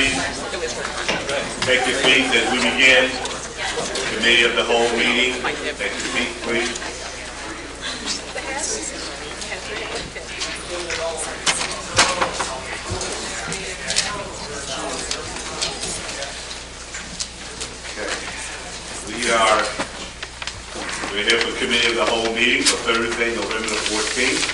please take your seats as we begin the committee of the whole meeting. Take your seats, please. We're here for committee of the whole meeting for Thursday, November the 14th,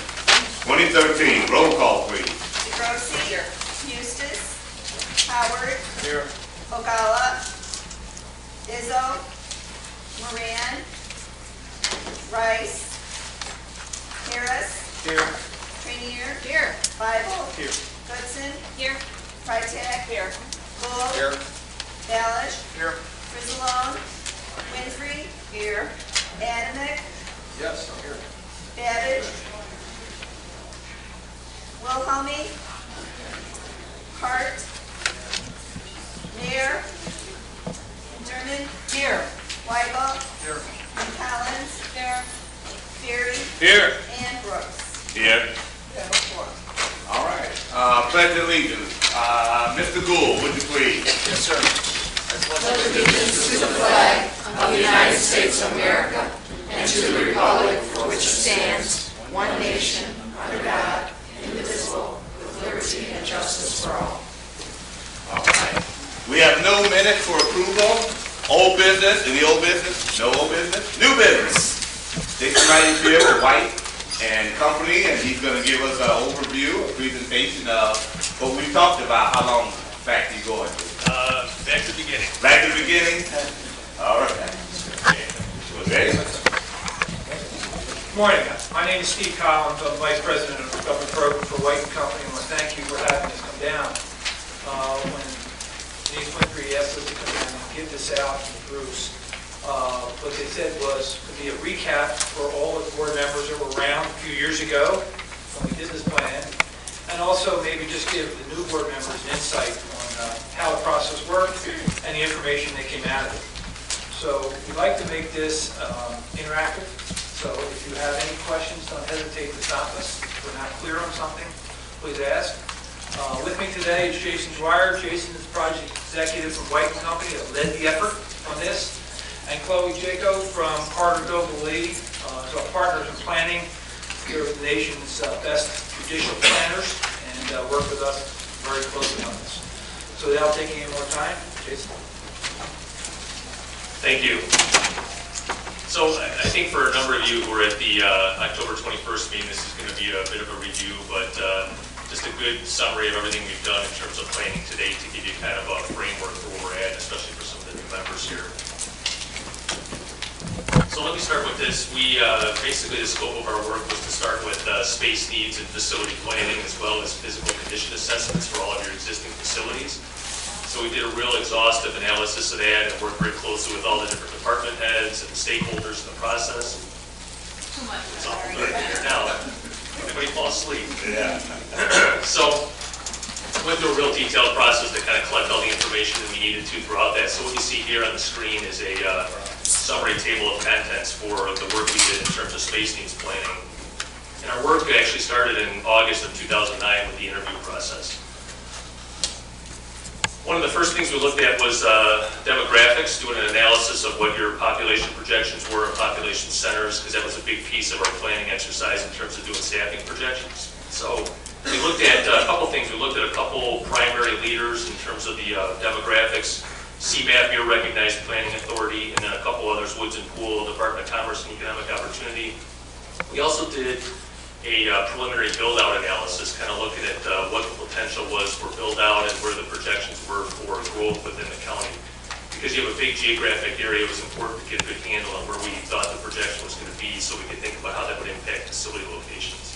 2013. Roll call, please. DeGrossi. Here. Eustace. Howard. Here. Ogalla. Izzo. Moran. Rice. Harris. Here. Rainier. Here. Bible. Here. Goodson. Here. Freitag. Here. Bull. Here. Balish. Here. Frizzalone. Winfrey. Here. Adamick. Yes, I'm here. Babbage. Wilhelmy. Hart. Mayor. German. Here. Weigel. Here. Collins. Here. Ferry. Here. And Brooks. Here. All right. Pledge of allegiance. Mr. Gould, would you please? Yes, sir. Pledge allegiance to the flag of the United States of America and to the republic for which it stands, one nation, under God, indivisible, with liberty and justice for all. All right. We have no minutes for approval. Old business. Any old business? No old business. New business. Dick Wright is here with Wright Company, and he's going to give us an overview, a presentation of what we talked about. How long back are you going to? Back to the beginning. Back to the beginning? All right. Okay. Good morning. My name is Steve Collins. I'm Vice President of the Government Program for Wright Company. I want to thank you for having us come down. When Denise Winfrey asked us to come down and give this out to Bruce, what they said was to be a recap for all of the board members that were around a few years ago when we did this plan, and also maybe just give the new board members an insight on how the process worked and the information that came out of it. So we'd like to make this interactive. So if you have any questions, don't hesitate to stop us. If we're not clear on something, please ask. With me today is Jason Dwyer. Jason is the project executive from Wright Company that led the effort on this. And Chloe Jaco from Carter Doble Lee, so our partners in planning. Here are the nation's best judicial planners and work with us very closely on this. So without taking any more time, Jason. Thank you. So I think for a number of you who were at the October 21st meeting, this is going to be a bit of a review, but just a good summary of everything we've done in terms of planning to date to give you kind of a framework for where we're at, especially for some of the new members here. So let me start with this. We basically, the scope of our work was to start with space needs and facility planning, as well as physical condition assessments for all of your existing facilities. So we did a real exhaustive analysis of that and worked very closely with all the different department heads and stakeholders in the process. Too much. It's all good here now. Everybody fall asleep. Yeah. So went through a real detailed process to kind of collect all the information that we needed to throughout that. So what you see here on the screen is a summary table of contents for the work we did in terms of space needs planning. And our work actually started in August of 2009 with the interview process. One of the first things we looked at was demographics, doing an analysis of what your population projections were in population centers, because that was a big piece of our planning exercise in terms of doing staffing projections. So we looked at a couple things. We looked at a couple primary leaders in terms of the demographics. CMAP, your recognized planning authority, and then a couple others, Woods and Pool, Department of Commerce and Economic Opportunity. We also did a preliminary build-out analysis, kind of looking at what the potential was for build-out and where the projections were for growth within the county. Because you have a big geographic area, it was important to get a good handle on where we thought the projection was going to be so we could think about how that would impact facility locations.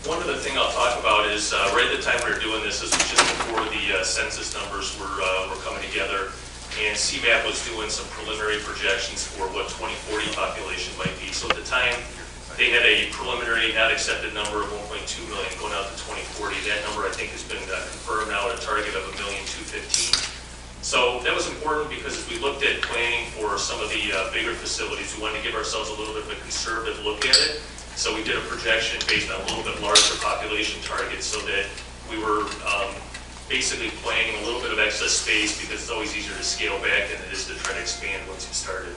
One other thing I'll talk about is right at the time we were doing this was just before the census numbers were coming together, and CMAP was doing some preliminary projections for what 2040 population might be. So at the time, they had a preliminary not accepted number of 1.2 million going out to 2040. That number I think has been confirmed now at a target of 1,215,000. So that was important because as we looked at planning for some of the bigger facilities, we wanted to give ourselves a little bit of a conservative look at it. So we did a projection based on a little bit larger population targets so that we were basically planning a little bit of excess space because it's always easier to scale back than it is to try to expand once you started.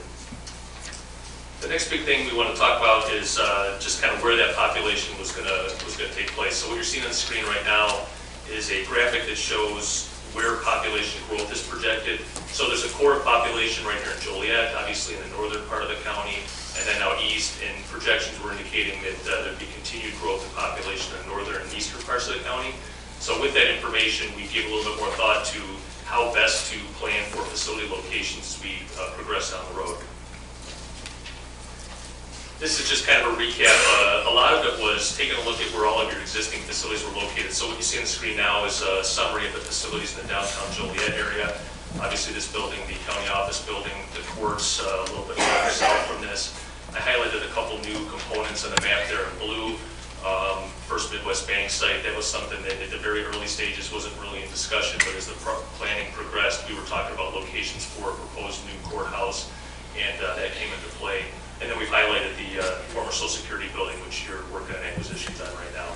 The next big thing we want to talk about is just kind of where that population was going to take place. So what you're seeing on the screen right now is a graphic that shows where population growth is projected. So there's a core population right here in Joliet, obviously in the northern part of the county, and then out east, and projections were indicating that there'd be continued growth in population in the northern and eastern parts of the county. So with that information, we gave a little bit more thought to how best to plan for facility locations as we progress down the road. This is just kind of a recap. A lot of it was taking a look at where all of your existing facilities were located. So what you see on the screen now is a summary of the facilities in the downtown Joliet area. Obviously this building, the county office building, the courts a little bit further south from this. I highlighted a couple new components on the map there in blue. First Midwest Bank site, that was something that at the very early stages wasn't really in discussion, but as the planning progressed, we were talking about locations for a proposed new courthouse, and that came into play. And then we've highlighted the former Social Security building, which you're working on acquisitions on right now.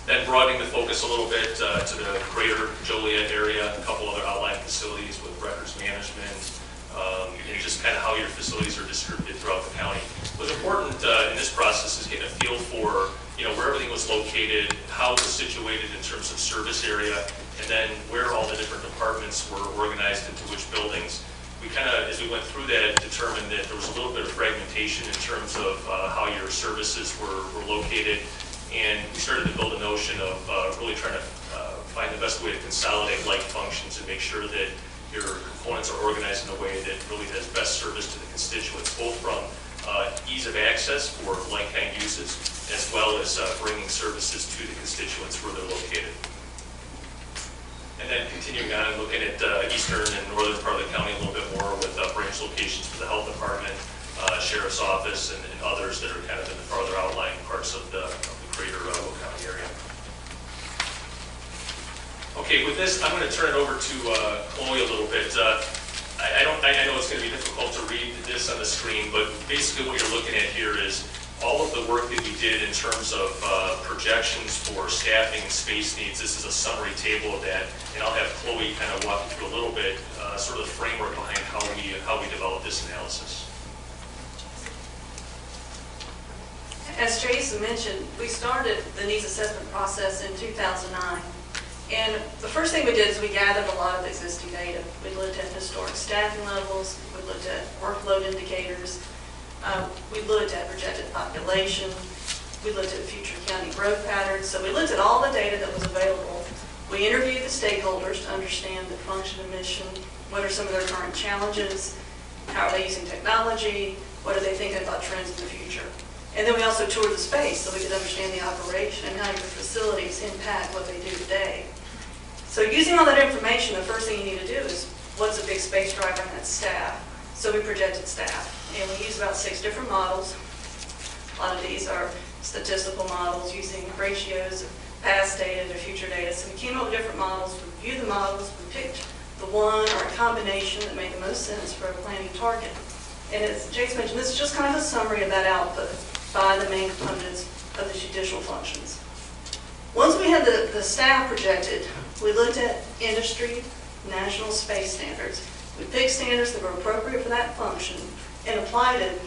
Then broadening the focus a little bit to the greater Joliet area, a couple other outlying facilities with records management, and just kind of how your facilities are distributed throughout the county. What's important in this process is getting a feel for where everything was located, how it was situated in terms of service area, and then where all the different departments were organized into which buildings. We kind of, as we went through that, determined that there was a little bit of fragmentation in terms of how your services were located, and we started to build a notion of really trying to find the best way to consolidate like functions and make sure that your components are organized in a way that really has best service to the constituents, both from ease of access for like-kind uses, as well as bringing services to the constituents where they're located. And then continuing on, looking at eastern and northern part of the county a little bit more with branch locations for the health department, sheriff's office, and others that are kind of in the farther outlying parts of the greater Will County area. Okay, with this, I'm going to turn it over to Chloe a little bit. I know it's going to be difficult to read this on the screen, but basically what you're looking at here is all of the work that we did in terms of projections for staffing and space needs. This is a summary table of that, and I'll have Chloe kind of walk you through a little bit, sort of the framework behind how we developed this analysis. As Jason mentioned, we started the needs assessment process in 2009. And the first thing we did is we gathered a lot of existing data. We looked at historic staffing levels, we looked at workload indicators, we looked at projected population, we looked at future county growth patterns. So we looked at all the data that was available. We interviewed the stakeholders to understand the function and mission, what are some of their current challenges, how are they using technology, what are they thinking about trends in the future. And then we also toured the space so we could understand the operation and how your facilities impact what they do today. So using all that information, the first thing you need to do is, what's a big space driver, and that's staff. So we projected staff, and we used about 6 different models. A lot of these are statistical models using ratios of past data to future data. So we came up with different models, we reviewed the models, we picked the one or a combination that made the most sense for a planning target. And as Jason mentioned, this is just kind of a summary of that output by the main components of the judicial functions. Once we had the staff projected, we looked at industry, national space standards. We picked standards that were appropriate for that function and applied it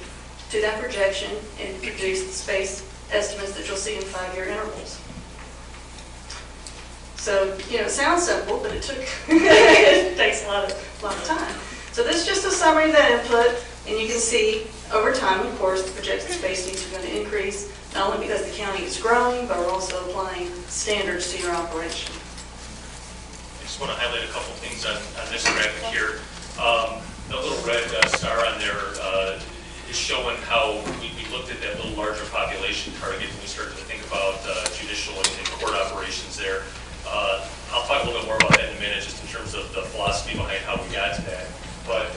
to that projection and produced the space estimates that you'll see in 5-year intervals. So, it sounds simple, but it takes a lot of time. So this is just a summary of that input, and you can see over time, of course, the projected space needs are going to increase, not only because the county is growing, but we're also applying standards to your operation. I just want to highlight a couple things on this graphic here. The little red star on there is showing how we looked at that little larger population target when we started to think about judicial and court operations there. I'll talk a little bit more about that in a minute, just in terms of the philosophy behind how we got to that. But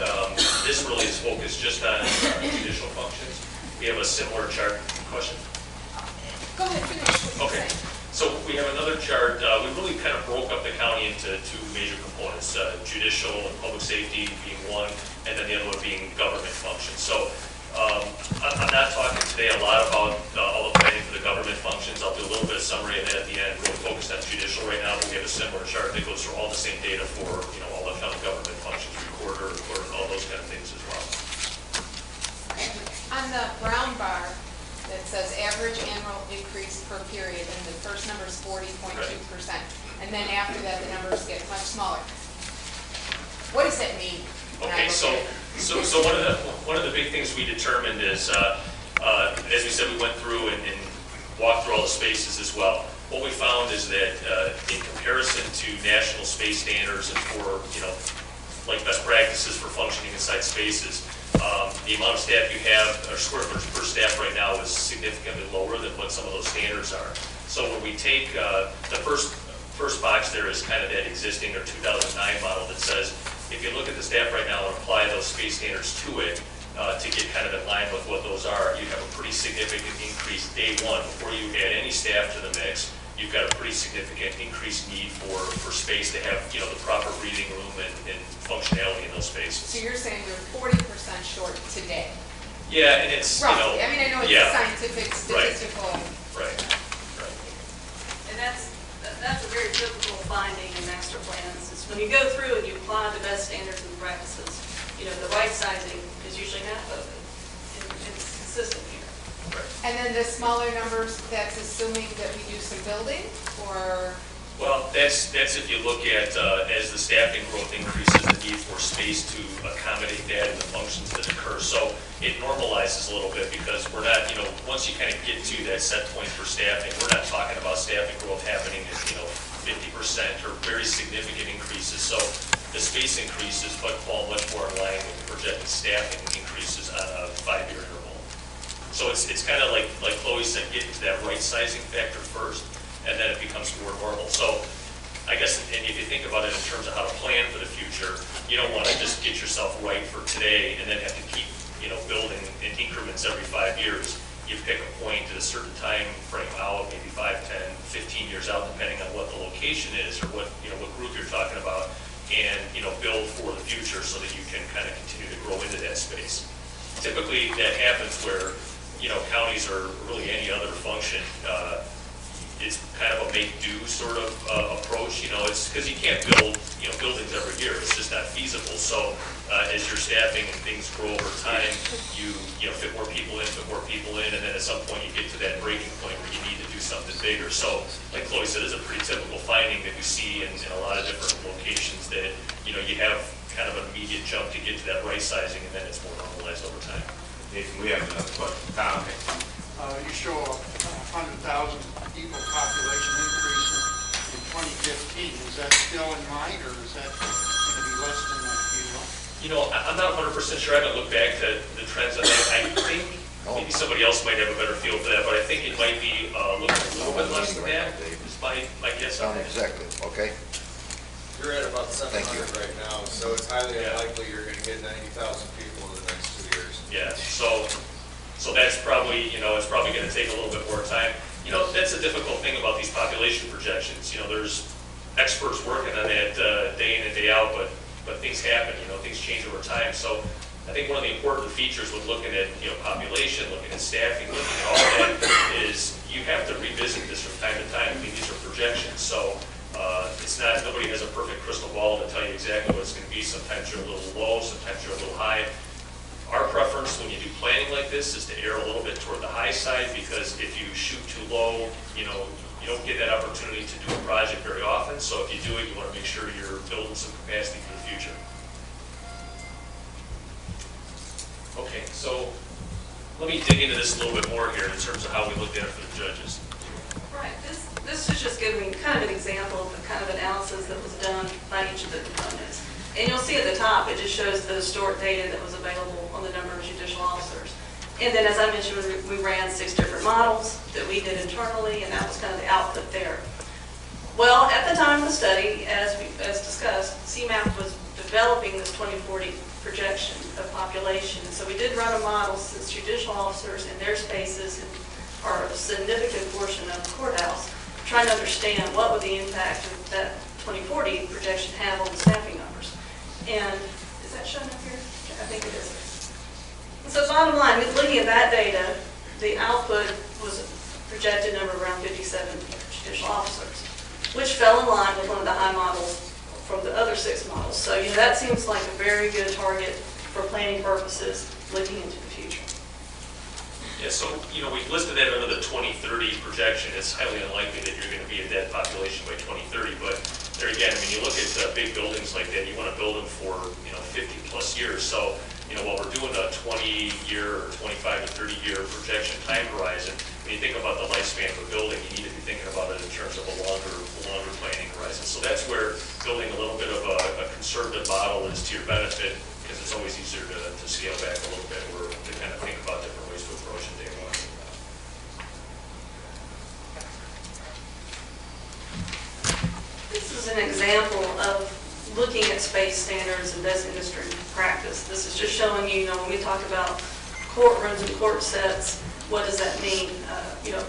this really is focused just on judicial functions. We have a similar chart. Question? Go ahead, finish. Okay. So we have another chart. We really kind of broke up the county into 2 major components, judicial and public safety being one, and then the other one being government functions. So I'm not talking today a lot about all the planning for the government functions. I'll do a little bit of summary of that at the end. Really focused on judicial right same data for, all the county government functions, recorder, all those kind of things as well. On the brown bar, that says average annual increase per period, and the first number is 40.2%. And then after that, the numbers get much smaller. What does that mean? Okay, so one of the big things we determined is, as we said, we went through and walked through all the spaces as well. What we found is that in comparison to national space standards and for, like best practices for functioning inside spaces, the amount of staff you have, or square footage per staff right now, is significantly lower than what some of those standards are. So when we take the first box there is kind of that existing or 2009 model that says, if you look at the staff right now and apply those space standards to it, to get kind of in line with what those are, you have a pretty significant increase day one. Before you add any staff to the mix, you've got a pretty significant increased need for space to have, the proper breathing room and functionality in those spaces. So you're saying you're 40% short today? Yeah, and it's, roughly. I mean, I know it's a scientific, statistical. Right. And that's a very typical finding in master plans, is when you go through and you apply the best standards and practices, the right sizing is usually half of it, and it's consistent here. Right. And then the smaller numbers, that's assuming that we do some building, or? Well, that's if you look at, as the staffing growth increases, the need for space to accommodate that and the functions that occur. So it normalizes a little bit because we're not, once you kind of get to that set point for staffing, we're not talking about staffing growth happening at, 50% or very significant increases. So the space increases but fall much more in line with the projected staffing increases on a 5-year interval. So it's kind of like Chloe said, get into that right sizing factor first, and then it becomes more normal. So I guess, and if you think about it in terms of how to plan for the future, you don't want to just get yourself right for today and then have to keep, building in increments every 5 years. You pick a point at a certain time frame out, maybe 5, 10, 15 years out, depending on what the location is or what group you're talking about, and build for the future so that you can kind of continue to grow into that space. Typically, that happens where counties or really any other function, it's kind of a make-do sort of approach. It's because you can't build buildings every year. It's just not feasible. So as your staffing and things grow over time, you fit more people in, and then at some point you get to that breaking point where you need to do something bigger. So like Chloe said, it's a pretty typical finding that we see in a lot of different locations that you have kind of an immediate jump to get to that right sizing, and then it's more normalized over time. Nathan, we have another question. Tom? You show a 100,000 people population increase in 2015. Is that still in mind, or is that going to be less than that? I'm not 100% sure. I haven't looked back to the trends on that. I think maybe somebody else might have a better feel for that, but I think it might be looking a little bit less than that. Is my guess on that. Exactly. Okay. You're at about 700 right now, so it's highly unlikely you're going to get 90,000 people in the next 2 years. Yeah. So that's probably, it's probably going to take a little bit more time. That's a difficult thing about these population projections. There's experts working on that day in and day out, but things happen, things change over time. So I think one of the important features with looking at, population, looking at staffing, looking at all that is you have to revisit this from time to time. I mean, these are projections. So it's not, nobody has a perfect crystal ball to tell you exactly what it's going to be. Sometimes you're a little low, sometimes you're a little high. Our preference when you do planning like this is to err a little bit toward the high side, because if you shoot too low, you don't get that opportunity to do a project very often. So if you do it, you want to make sure you're building some capacity for the future. Okay, so let me dig into this a little bit more here in terms of how we looked at it for the judges. Right, this is just giving kind of an example of the kind of analysis that was done by each of the components. And you'll see at the top, it just shows the historic data that was available on the number of judicial officers. And then, as I mentioned, we ran 6 different models that we did internally, and that was kind of the output there. Well, at the time of the study, as discussed, CMAP was developing this 2040 projection of population. So we did run a model since judicial officers and their spaces are a significant portion of the courthouse, trying to understand what would the impact of that 2040 projection have on the staffing numbers. And is that shown up here? I think it is. So bottom line, looking at that data, the output was a projected number of around 57 judicial officers, which fell in line with one of the high models from the other 6 models. So, that seems like a very good target for planning purposes, looking into the future. Yeah, so, we've listed that under the 2030 projection. It's highly unlikely that you're going to be at that population by 2030, but there again, you look at big buildings like that, you want to build them for, 50 plus years. So, while we're doing a 20-year or 25 to 30-year projection time horizon, when you think about the lifespan of a building, you need to be thinking about it in terms of a longer planning horizon. So that's where building a little bit of a conservative model is to your benefit, because it's always easier to scale back a little bit, or to kind of think about different ways to approach it day one. This is an example of looking at space standards and best industry practice. This is just showing you, when we talk about courtrooms and court sets, what does that mean?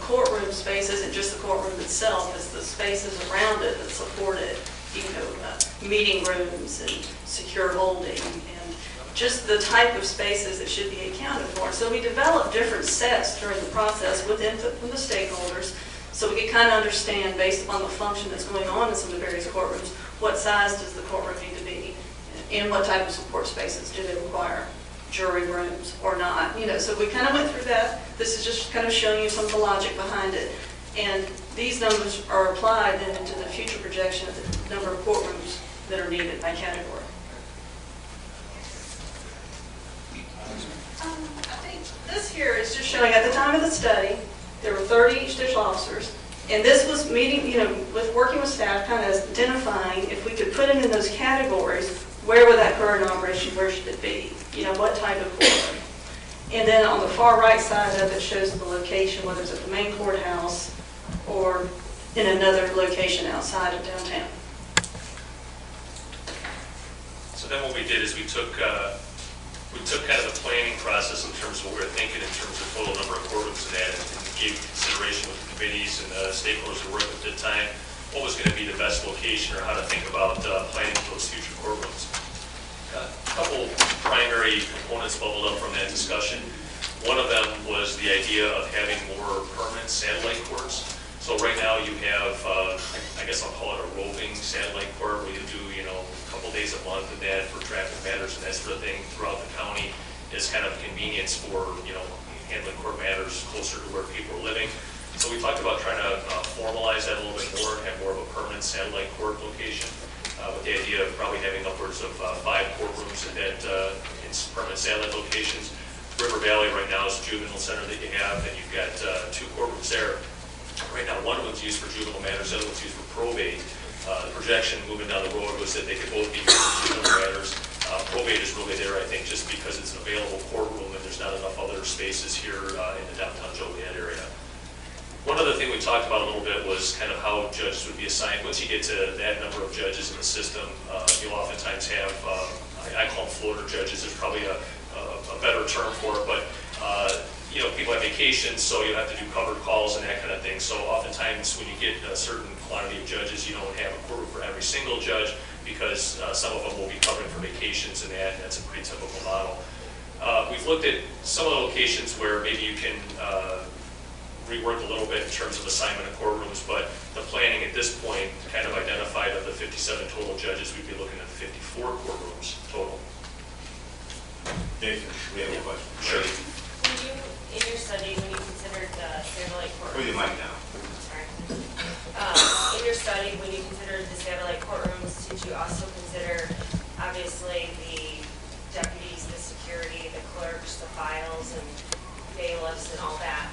Courtroom space isn't just the courtroom itself, it's the spaces around it that support it. Meeting rooms and secure holding, and just the type of spaces that should be accounted for. So we developed different sets during the process with input from the stakeholders, so we could kind of understand, based upon the function that's going on in some of the various courtrooms, what size does the courtroom need to be, and what type of support spaces do they require, jury rooms or not. So we kind of went through that. This is just kind of showing you some of the logic behind it. And these numbers are applied then into the future projection of the number of courtrooms that are needed by category. I think this here is just showing, at the time of the study, there were 30 judicial officers, and this was meeting, with working with staff, kind of identifying if we could put them in those categories, where would that occur in operation, where should it be? What type of courtroom? And then on the far right side of it shows the location, whether it's at the main courthouse or in another location outside of downtown. So then what we did is we took kind of the planning process in terms of what we were thinking in terms of total number of courtrooms and that, and gave consideration with the committees and the stakeholders who worked at the time, what was going to be the best location or how to think about planning for those future courtrooms. A couple primary components bubbled up from that discussion. One of them was the idea of having more permanent satellite courts. So right now you have, I guess I'll call it a roving satellite court, where you do, a couple days a month and that for traffic matters and that sort of thing throughout the county is kind of convenience for, handling court matters closer to where people are living. So we talked about trying to formalize that a little bit more and have more of a permanent satellite court location, with the idea of probably having upwards of 5 courtrooms in permanent satellite locations. River Valley right now is a juvenile center that you have, and you've got 2 courtrooms there. Right now, one of them's used for juvenile matters, the other one's used for probate. The projection moving down the road was that they could both be used for juvenile matters. Probate is really there, I think, just because it's an available courtroom and there's not enough other spaces here in the downtown Joliet area. One other thing we talked about a little bit was kind of how judges would be assigned. Once you get to that number of judges in the system, you'll oftentimes have, I call them floater judges, there's probably a better term for it, but people have vacations, so you have to do covered calls and that kind of thing. So oftentimes when you get a certain quantity of judges, you don't have a courtroom for every single judge, because some of them will be covering for vacations and that's a pretty typical model. We've looked at some of the locations where maybe you can rework a little bit in terms of assignment of courtrooms, but the planning at this point kind of identified of the 57 total judges, we'd be looking at 54 courtrooms total. Jason, we have a question. Sure. When you, in your study, when you considered the satellite courtrooms, Put your mic down. sorry. In your study, when you considered the satellite courtrooms, did you also consider, obviously, the deputies, the security, the clerks, the files, and bailiffs, and all that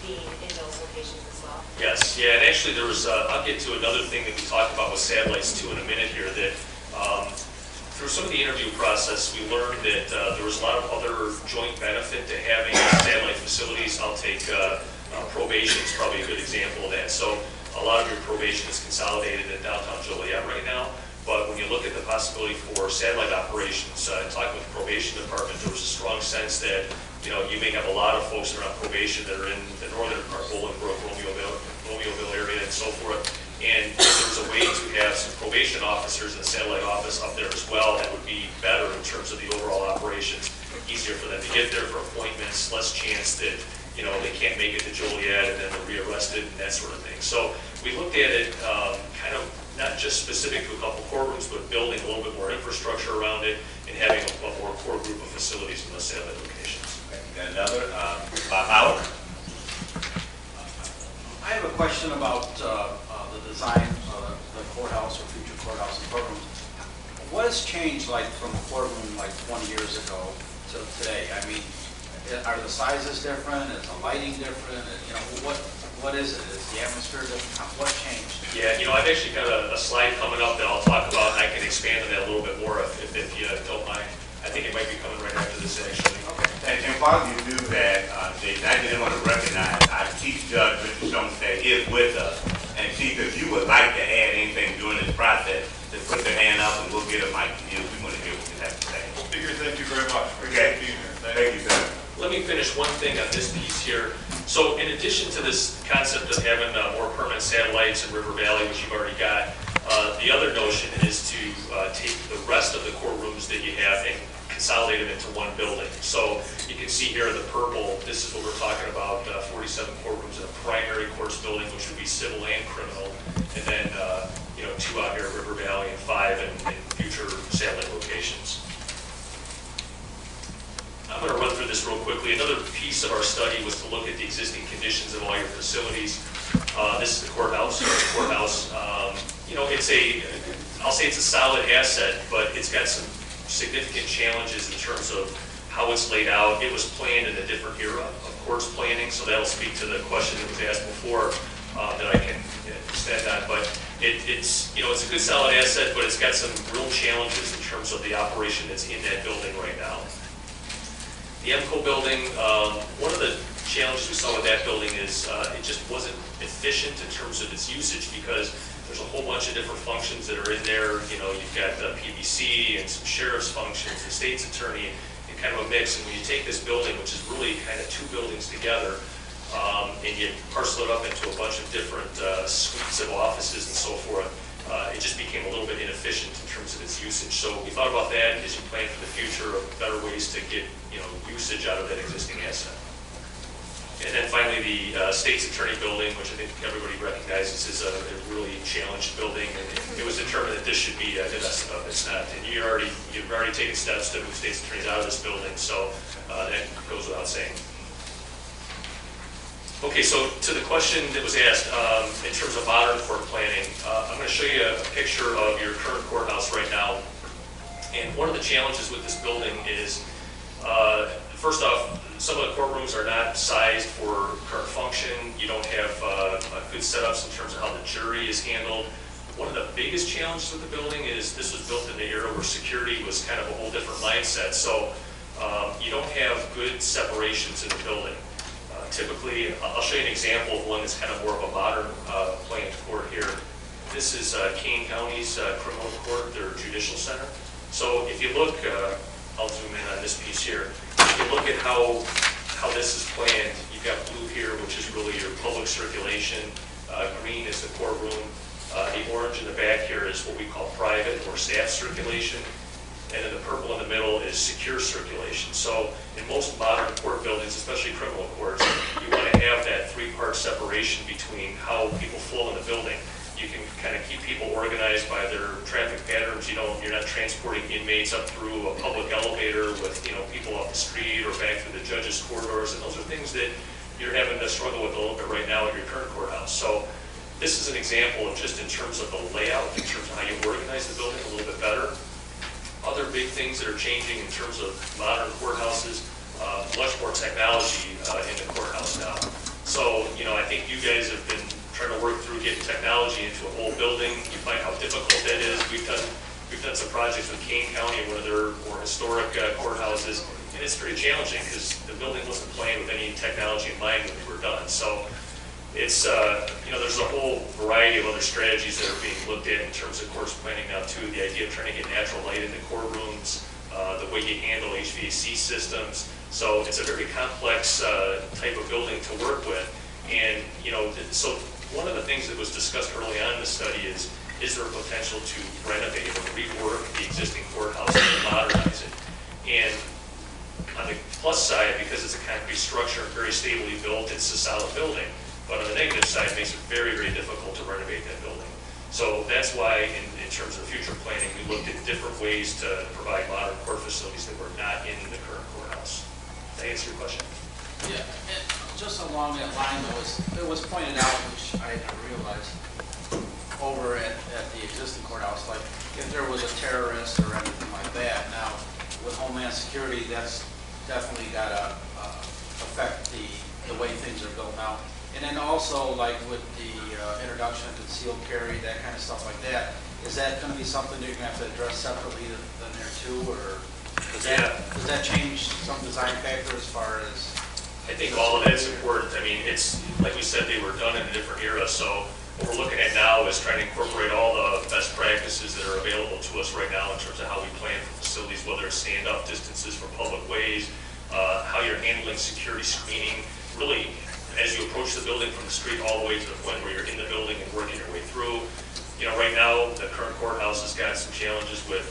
being in those locations as well? Yes, yeah, and actually there was, I'll get to another thing that we talked about with satellites too in a minute here, that through some of the interview process, we learned that there was a lot of other joint benefit to having satellite facilities. I'll take probation is probably a good example of that. So a lot of your probation is consolidated in downtown Joliet right now, but when you look at the possibility for satellite operations, talking with the probation department, there was a strong sense that you may have a lot of folks that are on probation that are in the northern part, Bolingbrook, Romeoville area and so forth. And if there was a way to have some probation officers in the satellite office up there as well, that would be better in terms of the overall operations. Easier for them to get there for appointments, less chance that they can't make it to Joliet and then they're rearrested and that sort of thing. So we looked at it kind of not just specific to a couple courtrooms, but building a little bit more infrastructure around it and having a more core group of facilities in those satellite locations. And another, Bob Howard. I have a question about the design of the courthouse or future courthouse and courtrooms. What has changed, like, from a courtroom like 20 years ago to today? I mean, are the sizes different? Is the lighting different? You know, what is it? Is the atmosphere different? What changed? Yeah, I've actually got a slide coming up that I'll talk about, and I can expand on that a little bit more if you don't mind. I think it might be coming right after this, actually. And while you do that, Jason, I didn't want to recognize our Chief Judge, Mr. Schoenstatt, is with us. And Chief, if you would like to add anything during this process, just put your hand up and we'll get a mic to you. We want to hear what you have to say. Speaker, thank you very much. Okay. Being here. Thank you, sir. Let me finish one thing on this piece here. So in addition to this concept of having more permanent satellites in River Valley, which you've already got, the other notion is to take the rest of the courtrooms that you have and consolidate them into one building. So you can see here in the purple, this is what we're talking about, 47 courtrooms in a primary courts building, which would be civil and criminal, and then 2 out here at River Valley and 5 in future satellite locations. I'm going to run through this real quickly. Another piece of our study was to look at the existing conditions of all your facilities. This is the courthouse. I'll say it's a solid asset, but it's got some significant challenges in terms of how it's laid out. It was planned in a different era of courts planning, so that'll speak to the question that was asked before that I can extend on. But it's a good solid asset, but it's got some real challenges in terms of the operation that's in that building right now. The EMCO building, one of the challenges we saw with that building is it just wasn't efficient in terms of its usage because there's a whole bunch of different functions that are in there. You've got PBC and some sheriff's functions, the state's attorney, and kind of a mix. And when you take this building, which is really kind of 2 buildings together, and you parcel it up into a bunch of different suites of offices and so forth, it just became a little bit inefficient in terms of its usage. So we thought about that as you plan for the future of better ways to get usage out of that existing asset. And then finally, the state's attorney building, which I think everybody recognizes is a really challenged building, and it was determined that this should be divested of. It's not, and you've already taken steps to move state's attorneys out of this building, so that goes without saying. Okay, so to the question that was asked, in terms of modern court planning, I'm going to show you a picture of your current courthouse right now. And one of the challenges with this building is, first off, some of the courtrooms are not sized for current function. You don't have good setups in terms of how the jury is handled. One of the biggest challenges with the building is this was built in the era where security was kind of a whole different mindset. So you don't have good separations in the building. Typically, I'll show you an example of one that's kind of more of a modern planned court here. This is Kane County's criminal court, their judicial center. So if you look, I'll zoom in on this piece here. If you look at how this is planned, you've got blue here, which is really your public circulation. Green is the courtroom. The orange in the back here is what we call private or staff circulation. And then the purple in the middle is secure circulation. So in most modern court buildings, especially criminal courts, you want to have that 3-part separation between how people flow in the building. You can kind of keep people organized by their traffic patterns. You're not transporting inmates up through a public elevator with people off the street or back through the judge's corridors. And those are things that you're having to struggle with a little bit right now at your current courthouse. So this is an example of just in terms of the layout, in terms of how you organize the building a little bit better. Other big things that are changing in terms of modern courthouses, much more technology in the courthouse now. So, I think you guys have been trying to work through getting technology into a whole building. You find how difficult that is. We've done some projects with Kane County, one of their more historic courthouses, and it's pretty challenging because the building wasn't planned with any technology in mind when we were done. So it's, there's a whole variety of other strategies that are being looked at in terms of courts planning now too. The idea of trying to get natural light into courtrooms, the way you handle HVAC systems. So it's a very complex type of building to work with. And, so one of the things that was discussed early on in the study is there a potential to renovate or rework the existing courthouse and modernize it? And on the plus side, because it's a concrete structure and very stably built, it's a solid building. But on the negative side, it makes it very, very difficult to renovate that building. So that's why, in terms of future planning, we looked at different ways to provide modern court facilities that were not in the current courthouse. Does that answer your question? Yeah, and just along that line, it was pointed out, which I didn't realize, over at the existing courthouse, like if there was a terrorist or anything like that. Now, with Homeland Security, that's definitely got to affect the way things are built now. And then also, like with the introduction of concealed carry, that kind of stuff like that, is that going to be something that you're going to have to address separately than there too, or does that change some design factor as far as? I think all of that's important. I mean, it's, like we said, they were done in a different era, so what we're looking at now is trying to incorporate all the best practices that are available to us right now in terms of how we plan for facilities, whether it's stand-up distances from public ways, how you're handling security screening, really, as you approach the building from the street all the way to the point where you're in the building and working your way through. You know, right now, the current courthouse has got some challenges with,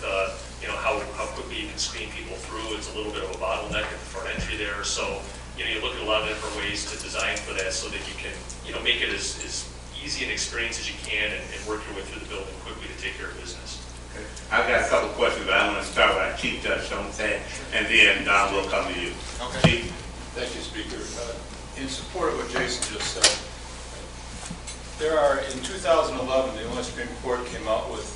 you know, how quickly you can screen people through. It's a little bit of a bottleneck at the front entry there, so you know, you look at a lot of different ways to design for that so that you can, you know, make it as easy an experience as you can and work your way through the building quickly to take care of business. Okay. I've got a couple of questions, but I want to start with our Chief Judge, don't say, and then Don will come to you. Okay. Chief? Thank you, Speaker. In support of what Jason just said, there are, in 2011, the Illinois Supreme Court came out with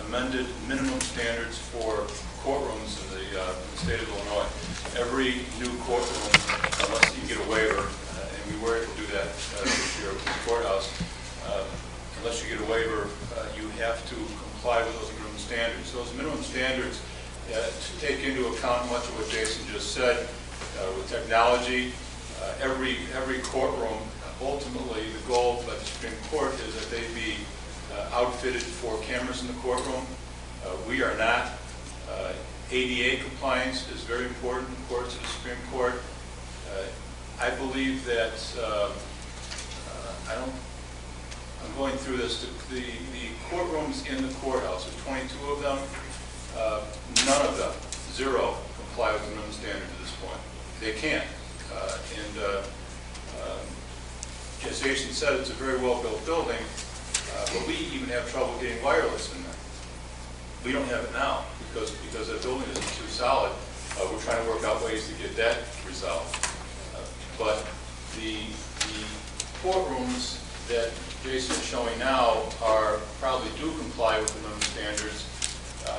amended minimum standards for courtrooms in the state of Illinois. Every new courtroom, unless you get a waiver, and we were able to do that this year with the courthouse, unless you get a waiver, you have to comply with those minimum standards. Those minimum standards to take into account much of what Jason just said, with technology, every courtroom, ultimately the goal by the Supreme Court is that they be outfitted for cameras in the courtroom. We are not. ADA compliance is very important, of course, to the Supreme Court. I believe that, I'm going through this, the courtrooms in the courthouse, there's 22 of them, none of them, zero, comply with the minimum standard at this point. They can't. As Jason said, it's a very well-built building, but we even have trouble getting wireless in there. We don't have it now because the building isn't too solid. We're trying to work out ways to get that resolved. But the courtrooms that Jason is showing now probably do comply with the minimum standards.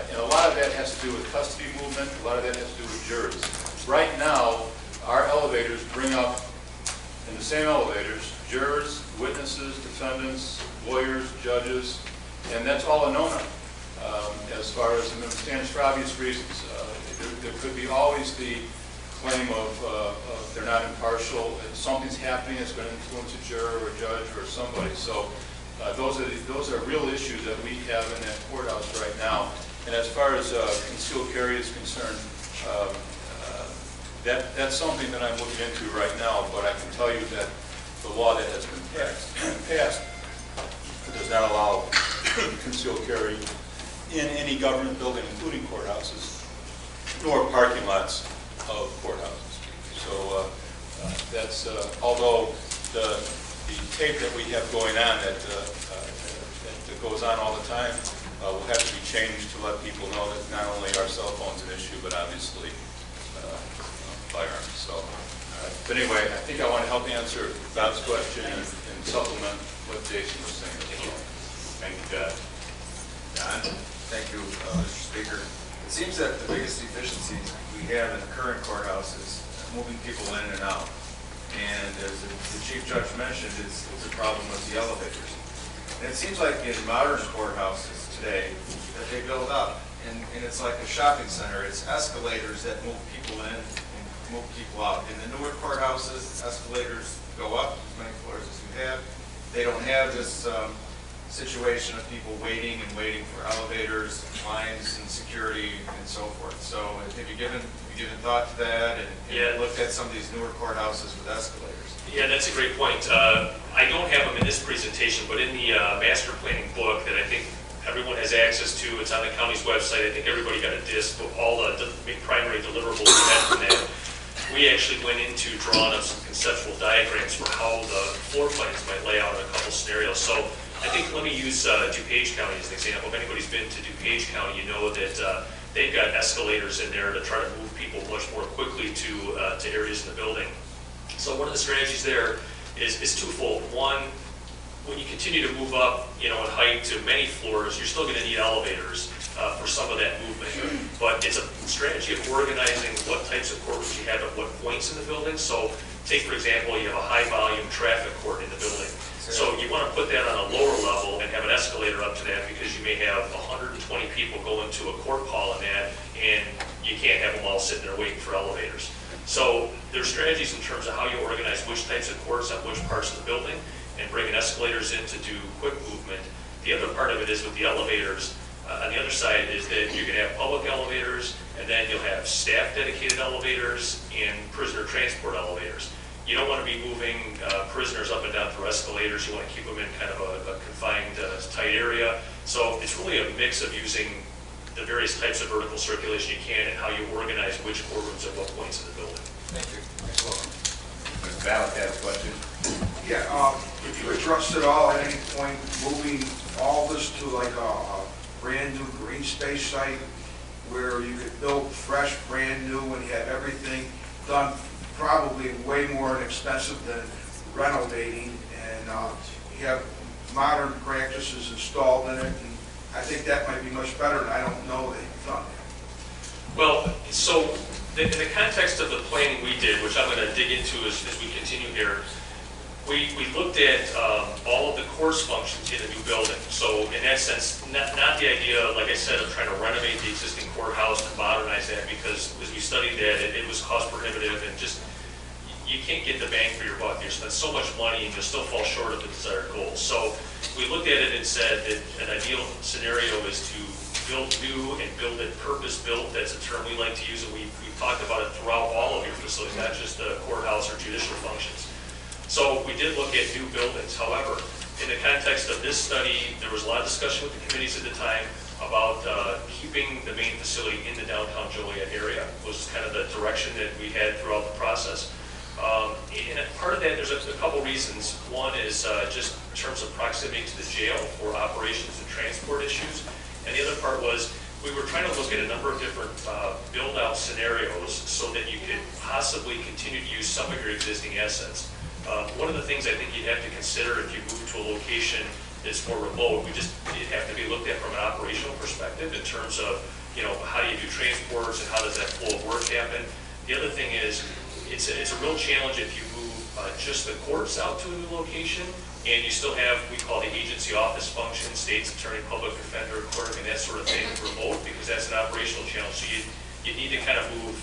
And a lot of that has to do with custody movement. A lot of that has to do with jurors. Right now, our elevators bring up, in the same elevators, jurors, witnesses, defendants, lawyers, judges, and that's all a no-no. As far as the minimum standards, for obvious reasons. There could be always the claim of they're not impartial. If something's happening that's going to influence a juror or a judge or somebody. So those are real issues that we have in that courthouse right now. And as far as concealed carry is concerned, that's something that I'm looking into right now. But I can tell you that the law that has been passed does not allow concealed carry in any government building, including courthouses, nor parking lots of courthouses. So that's, although the tape that we have going on that goes on all the time will have to be changed to let people know that not only are cell phones an issue, but obviously firearms. So, but anyway, I think I want to help answer Bob's question and supplement what Jason was saying as well. Thank you, Judge. Don? Thank you, Mr. Speaker. It seems that the biggest deficiencies we have in the current courthouse is moving people in and out. And as the Chief Judge mentioned, it's a problem with the elevators. And it seems like in modern courthouses today that they build up, and it's like a shopping center. It's escalators that move people in and move people out. In the newer courthouses, escalators go up as many floors as you have. They don't have this situation of people waiting for elevators, lines, and security, and so forth. So have you given thought to that and looked at some of these newer courthouses with escalators? Yeah, that's a great point. I don't have them in this presentation, but in the master planning book that I think everyone has access to, it's on the county's website. I think everybody got a disc of all the primary deliverables we had from that. We actually went into drawing up some conceptual diagrams for how the floor plans might lay out in a couple scenarios. So I think, let me use DuPage County as an example. If anybody's been to DuPage County, you know that they've got escalators in there to try to move people much more quickly to areas in the building. So one of the strategies there is twofold. One, when you continue to move up, in height to many floors, you're still going to need elevators for some of that movement. But it's a strategy of organizing what types of courtrooms you have at what points in the building. So take, for example, you have a high volume traffic court in the building. So you want to put that on a lower level and have an escalator up to that because you may have 120 people go into a court hall in that, and you can't have them all sitting there waiting for elevators. So there's strategies in terms of how you organize which types of courts on which parts of the building and bringing escalators in to do quick movement. The other part of it is with the elevators. On the other side is that you're going to have public elevators, and then you'll have staff dedicated elevators and prisoner transport elevators. You don't want to be moving prisoners up and down through escalators. You want to keep them in kind of a confined, tight area. So it's really a mix of using the various types of vertical circulation you can and how you organize which courtrooms at what points in the building. Thank you. Mr. Valek has a question. Yeah, if you addressed it all at any point, moving all this to like a brand new green space site where you could build fresh, brand new, and you have everything done probably way more inexpensive than renovating, and you have modern practices installed in it, and I think that might be much better, and I don't know that you've done that. Well, so in the context of the planning we did, which I'm going to dig into as we continue here, we looked at all of the course functions in a new building. So in that sense, not the idea, like I said, of trying to renovate the existing courthouse and modernize that, because as we studied that, it was cost prohibitive and just, you can't get the bang for your buck. You spend so much money and you'll still fall short of the desired goals. So we looked at it and said that an ideal scenario is to build new and build it purpose-built. That's a term we like to use, and we've talked about it throughout all of your facilities, not just the courthouse or judicial functions. So we did look at new buildings. However, in the context of this study, there was a lot of discussion with the committees at the time about keeping the main facility in the downtown Joliet area. Was kind of the direction that we had throughout the process. And part of that, there's a couple reasons. One is just in terms of proximity to the jail for operations and transport issues. And the other part was we were trying to look at a number of different build-out scenarios so that you could possibly continue to use some of your existing assets. One of the things I think you'd have to consider if you move to a location that's more remote, it'd have to be looked at from an operational perspective in terms of, how do you do transports and how does that flow of work happen. The other thing is, it's a real challenge if you move just the courts out to a new location and you still have, we call the agency office function, state's attorney, public defender, clerk, and that sort of thing remote, because that's an operational challenge. So you need to kind of move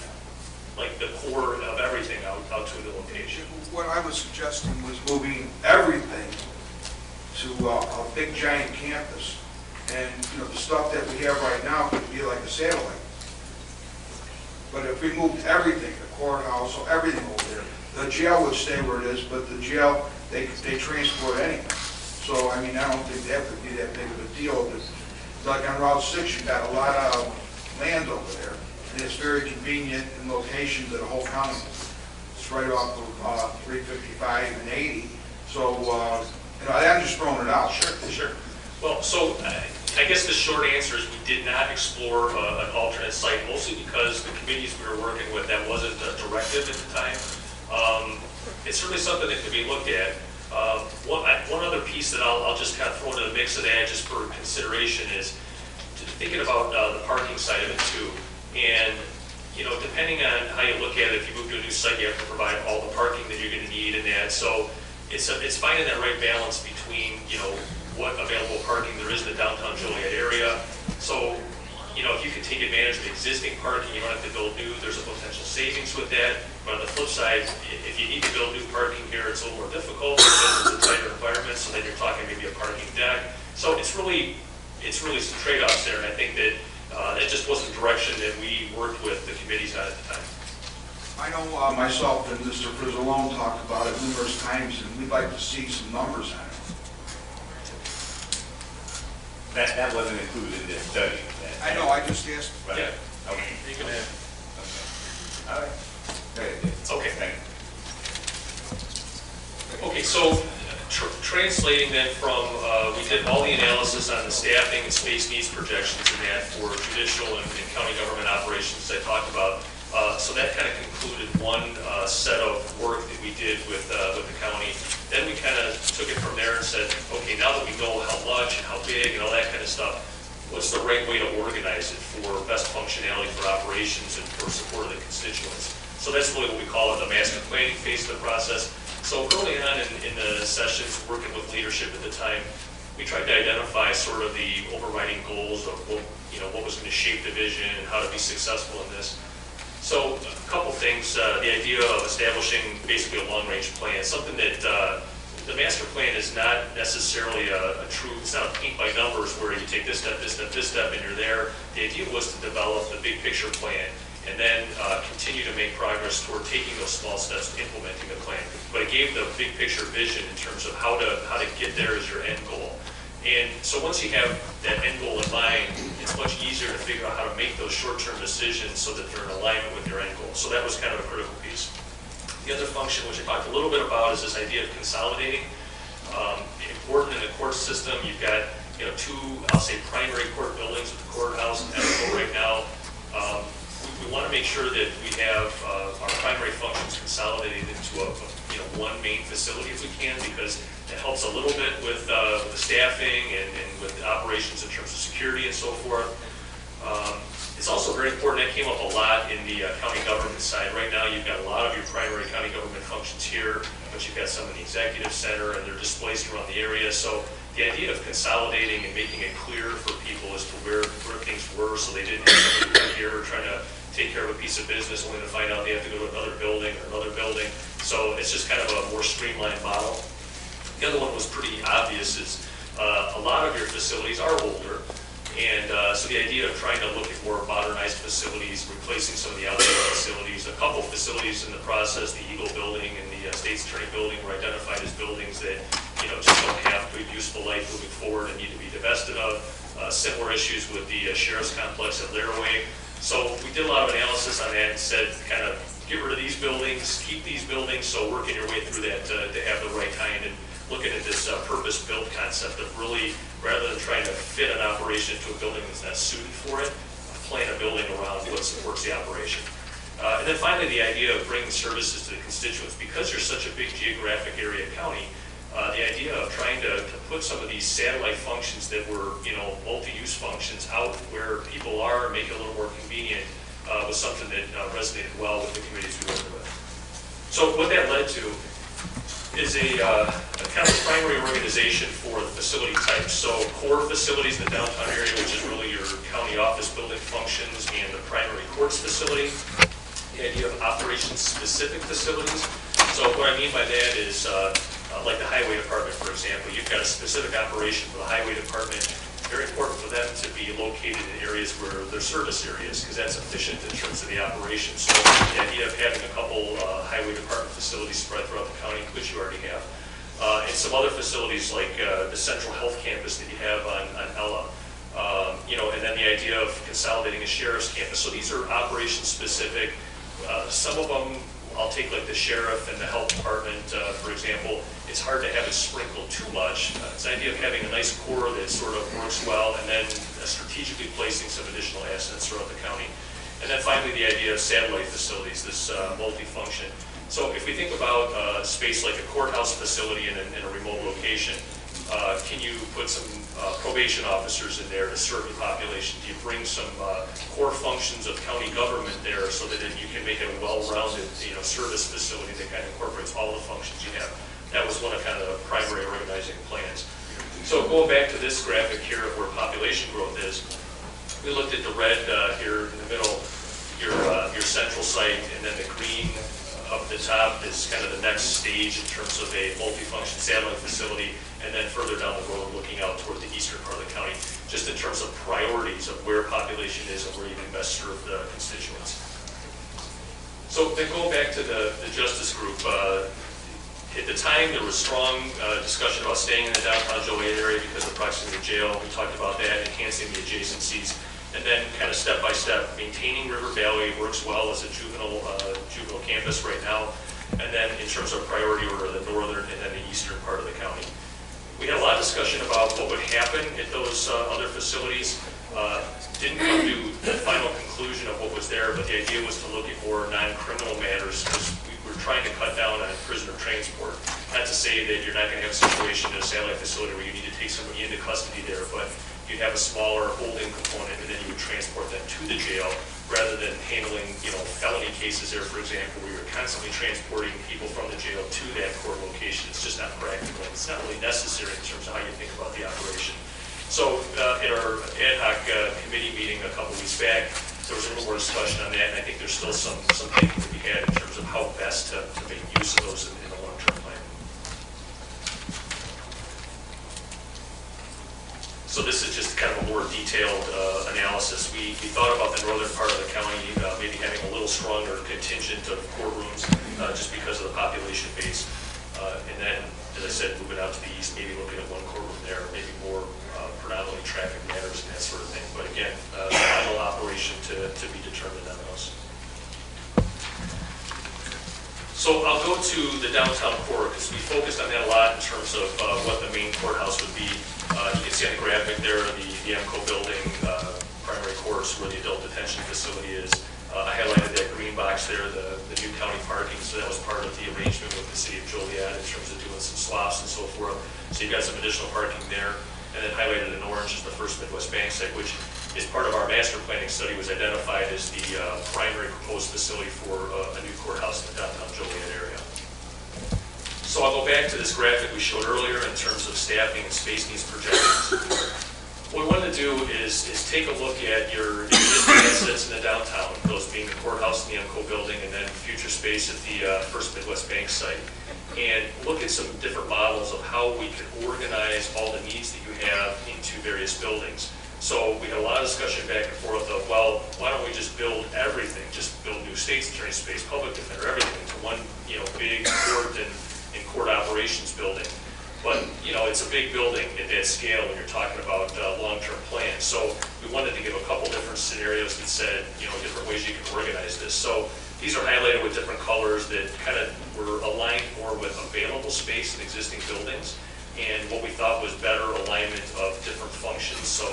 like the core of everything out to a new location. What I was suggesting was moving everything to a big giant campus, and the stuff that we have right now could be like a satellite. But if we moved everything, the courthouse, so everything over there, the jail would stay where it is, but the jail, they transport anything. So, I mean, I don't think that would be that big of a deal. Like on Route 6, you've got a lot of land over there, and it's very convenient in location to the whole county. It's right off of 355 and 80. So, I'm just throwing it out. Sure. Well, so I guess the short answer is we did not explore an alternate site, mostly because the committees we were working with, that wasn't a directive at the time. It's certainly something that could be looked at. One other piece that I'll just kind of throw into the mix of that just for consideration is thinking about the parking side of it too. And, depending on how you look at it, if you move to a new site, you have to provide all the parking that you're going to need and that. So it's finding that right balance between, what available parking there is in the downtown Joliet area. So, if you can take advantage of existing parking, you don't have to build new, there's a potential savings with that. But on the flip side, if you need to build new parking here, it's a little more difficult because it's a tighter environment, so then you're talking maybe a parking deck. So it's really some trade-offs there, and I think that it just wasn't the direction that we worked with the committees on at the time. I know myself and Mr. Frizzalone talked about it numerous times, and we'd like to see some numbers on it. That wasn't included in this study. I know, I just asked. Right. Yeah. Okay. You can add. All right. Okay. Thank you. Okay, so Translating then from, we did all the analysis on the staffing and space needs projections in that for judicial and county government operations I talked about. So that kind of concluded one set of work that we did with the county. Then we kind of took it from there and said, okay, now that we know how much and how big and all that kind of stuff, what's the right way to organize it for best functionality for operations and for support of the constituents? So that's really what we call it, the master planning phase of the process. So early on in the sessions, working with leadership at the time, we tried to identify sort of the overriding goals of what was going to shape the vision and how to be successful in this. So a couple things, the idea of establishing basically a long-range plan, something that the master plan is not necessarily a true, it's not a paint by numbers where you take this step, this step, this step, and you're there. The idea was to develop the big picture plan and then continue to make progress toward taking those small steps to implementing the plan. But it gave the big picture vision in terms of how to get there as your end goal. And so once you have that end goal in mind, it's much easier to figure out how to make those short-term decisions so that they're in alignment with your end goal. So that was kind of a critical piece. The other function, which I talked a little bit about, is this idea of consolidating. Important in the court system, you've got two, I'll say, primary court buildings with the courthouse and Echo right now. We want to make sure that we have our primary functions consolidated into one main facility if we can, because it helps a little bit with the staffing and with the operations in terms of security and so forth. It's also very important, that came up a lot in the county government side. Right now you've got a lot of your primary county government functions here, but you've got some in the executive center and they're displaced around the area. So the idea of consolidating and making it clear for people as to where things were, so they didn't have somebody here trying to take care of a piece of business only to find out they have to go to another building or another building. So it's just kind of a more streamlined model. The other one was pretty obvious, is a lot of your facilities are older. And so the idea of trying to look at more modernized facilities, replacing some of the outdated facilities. A couple facilities in the process, the Eagle Building and the State's Attorney Building, were identified as buildings that just don't have good useful life moving forward and need to be divested of. Similar issues with the Sheriff's Complex at Laraway. So we did a lot of analysis on that and said, kind of get rid of these buildings, keep these buildings, so working your way through that to have the right kind, and looking at this purpose-built concept of really, rather than trying to fit an operation into a building that's not suited for it, plan a building around what supports the operation. And then finally, the idea of bringing services to the constituents. Because you're such a big geographic area county, the idea of trying to put some of these satellite functions that were, multi-use functions out where people are, make it a little more convenient, was something that resonated well with the committees we worked with. So what that led to is a kind of primary organization for the facility types. So core facilities in the downtown area, which is really your county office building functions, and the primary courts facility. The idea of operations-specific facilities. So what I mean by that is, like the highway department, for example, you've got a specific operation for the highway department. Very important for them to be located in areas where they're service areas, because that's efficient in terms of the operation. So the idea of having a couple highway department facilities spread throughout the county, which you already have, and some other facilities like the central health campus that you have on Ella, and then the idea of consolidating a sheriff's campus. So these are operation specific. Some of them, I'll take like the sheriff and the health department, for example. It's hard to have it sprinkled too much. It's the idea of having a nice core that sort of works well, and then strategically placing some additional assets throughout the county. And then finally, the idea of satellite facilities, this multi-function. So if we think about space like a courthouse facility in a remote location, can you put some probation officers in there to serve the population? Do you bring some core functions of county government there so that you can make it a well-rounded service facility that kind of incorporates all the functions you have? That was one of kind of the primary organizing plans. So going back to this graphic here of where population growth is, we looked at the red here in the middle, your central site, and then the green up the top is kind of the next stage in terms of a multifunction satellite facility, and then further down the road looking out toward the eastern part of the county, just in terms of priorities of where population is and where you can best serve the constituents. So then going back to the justice group, at the time, there was strong discussion about staying in the downtown Joliet area because of proximity to jail. We talked about that, enhancing the adjacencies, and then kind of step by step, maintaining River Valley works well as a juvenile campus right now, and then in terms of priority order, the northern and then the eastern part of the county. discussion about what would happen at those other facilities. Didn't come to the final conclusion of what was there, but the idea was to look at more non-criminal matters because we were trying to cut down on prisoner transport. Not to say that you're not going to have a situation in a satellite facility where you need to take somebody into custody there, but you'd have a smaller holding component and then you would transport them to the jail rather than handling, felony cases there, for example, where you're constantly transporting people from the jail to that court location. It's just not practical. It's not really necessary in terms of how you think about the operation. So at our ad hoc committee meeting a couple weeks back, there was a little more discussion on that, and I think there's still some thinking to be had in terms of how best to make use of those in the long-term plan. So this is just kind of a more detailed analysis. We thought about the northern part of the county maybe having a little stronger contingent of courtrooms just because of the population base. And then, as I said, moving out to the east, maybe looking at one courtroom there, maybe more predominantly traffic matters and that sort of thing. But again, final operation to be determined on those. So I'll go to the downtown core because we focused on that a lot in terms of what the main courthouse would be. You can see on the graphic there the AMCO building, primary courts where the adult detention facility is. I highlighted that green box there, the new county parking, so that was part of the arrangement with the city of Joliet in terms of doing some swaps and so forth. So you've got some additional parking there. And then highlighted in orange is the First Midwest Bank site, which is part of our master planning study, was identified as the primary proposed facility for a new courthouse in the downtown Joliet area. So I'll go back to this graphic we showed earlier in terms of staffing and space needs projections. What we wanted to do is take a look at your existing assets in the downtown, those being the courthouse and the AMCO building, and then future space at the First Midwest Bank site, and look at some different models of how we could organize all the needs that you have into various buildings. So we had a lot of discussion back and forth of, well, why don't we just build everything, just build new state's attorney space, public defender, everything into one, big court and court operations building. But, it's a big building at that scale when you're talking about long-term plans. So we wanted to give a couple different scenarios that said, different ways you can organize this. So these are highlighted with different colors that kind of were aligned more with available space in existing buildings and what we thought was better alignment of different functions. So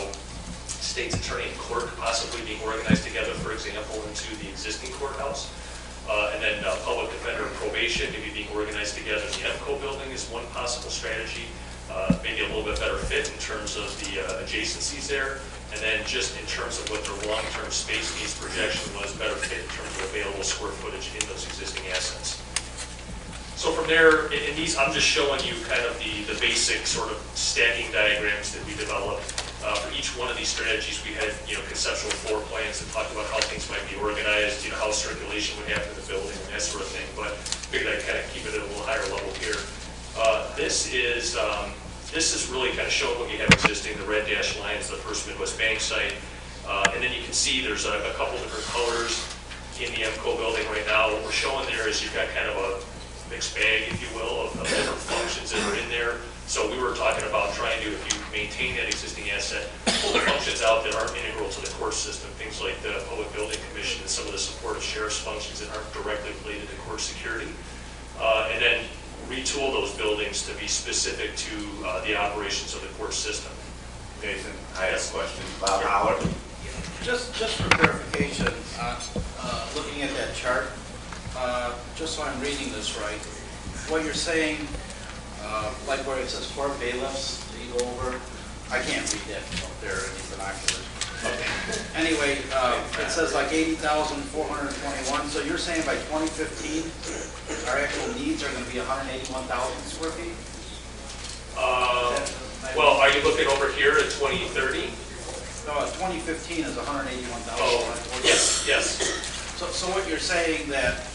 state's attorney and clerk possibly being organized together, for example, into the existing courthouse. And then public defender and probation maybe being organized together in the AMCO building is one possible strategy. Maybe a little bit better fit in terms of the adjacencies there. And then just in terms of what their long-term space needs projection was, better fit in terms of available square footage in those existing assets. So from there, in these, I'm just showing you kind of the basic sort of stacking diagrams that we developed. For each one of these strategies, we had conceptual floor plans that talked about how things might be organized, how circulation would happen in the building and that sort of thing. But I figured I'd kind of keep it at a little higher level here. This is really kind of showing what you have existing. The red dashed line is the First Midwest Bank site. And then you can see there's a couple different colors in the AMCO building right now. What we're showing there is you've got kind of a mixed bag, if you will, of different functions that are in there. So we were talking about trying to, if you maintain that existing asset, pull the functions out that aren't integral to the court system, things like the Public Building Commission and some of the supportive sheriff's functions that aren't directly related to court security. And then retool those buildings to be specific to the operations of the court system. Jason, I have a question. Bob Howard. Just for clarification, looking at that chart, just so I'm reading this right, what you're saying, like where it says 4 bailiffs that you go over, I can't read that up there in the binoculars. Okay. Anyway, it says like 80,421. So you're saying by 2015, our actual needs are going to be 181,000 square feet? Well, are you looking over here at 2030? No, 2015 is 181,000. Oh, yes, yes. So what you're saying that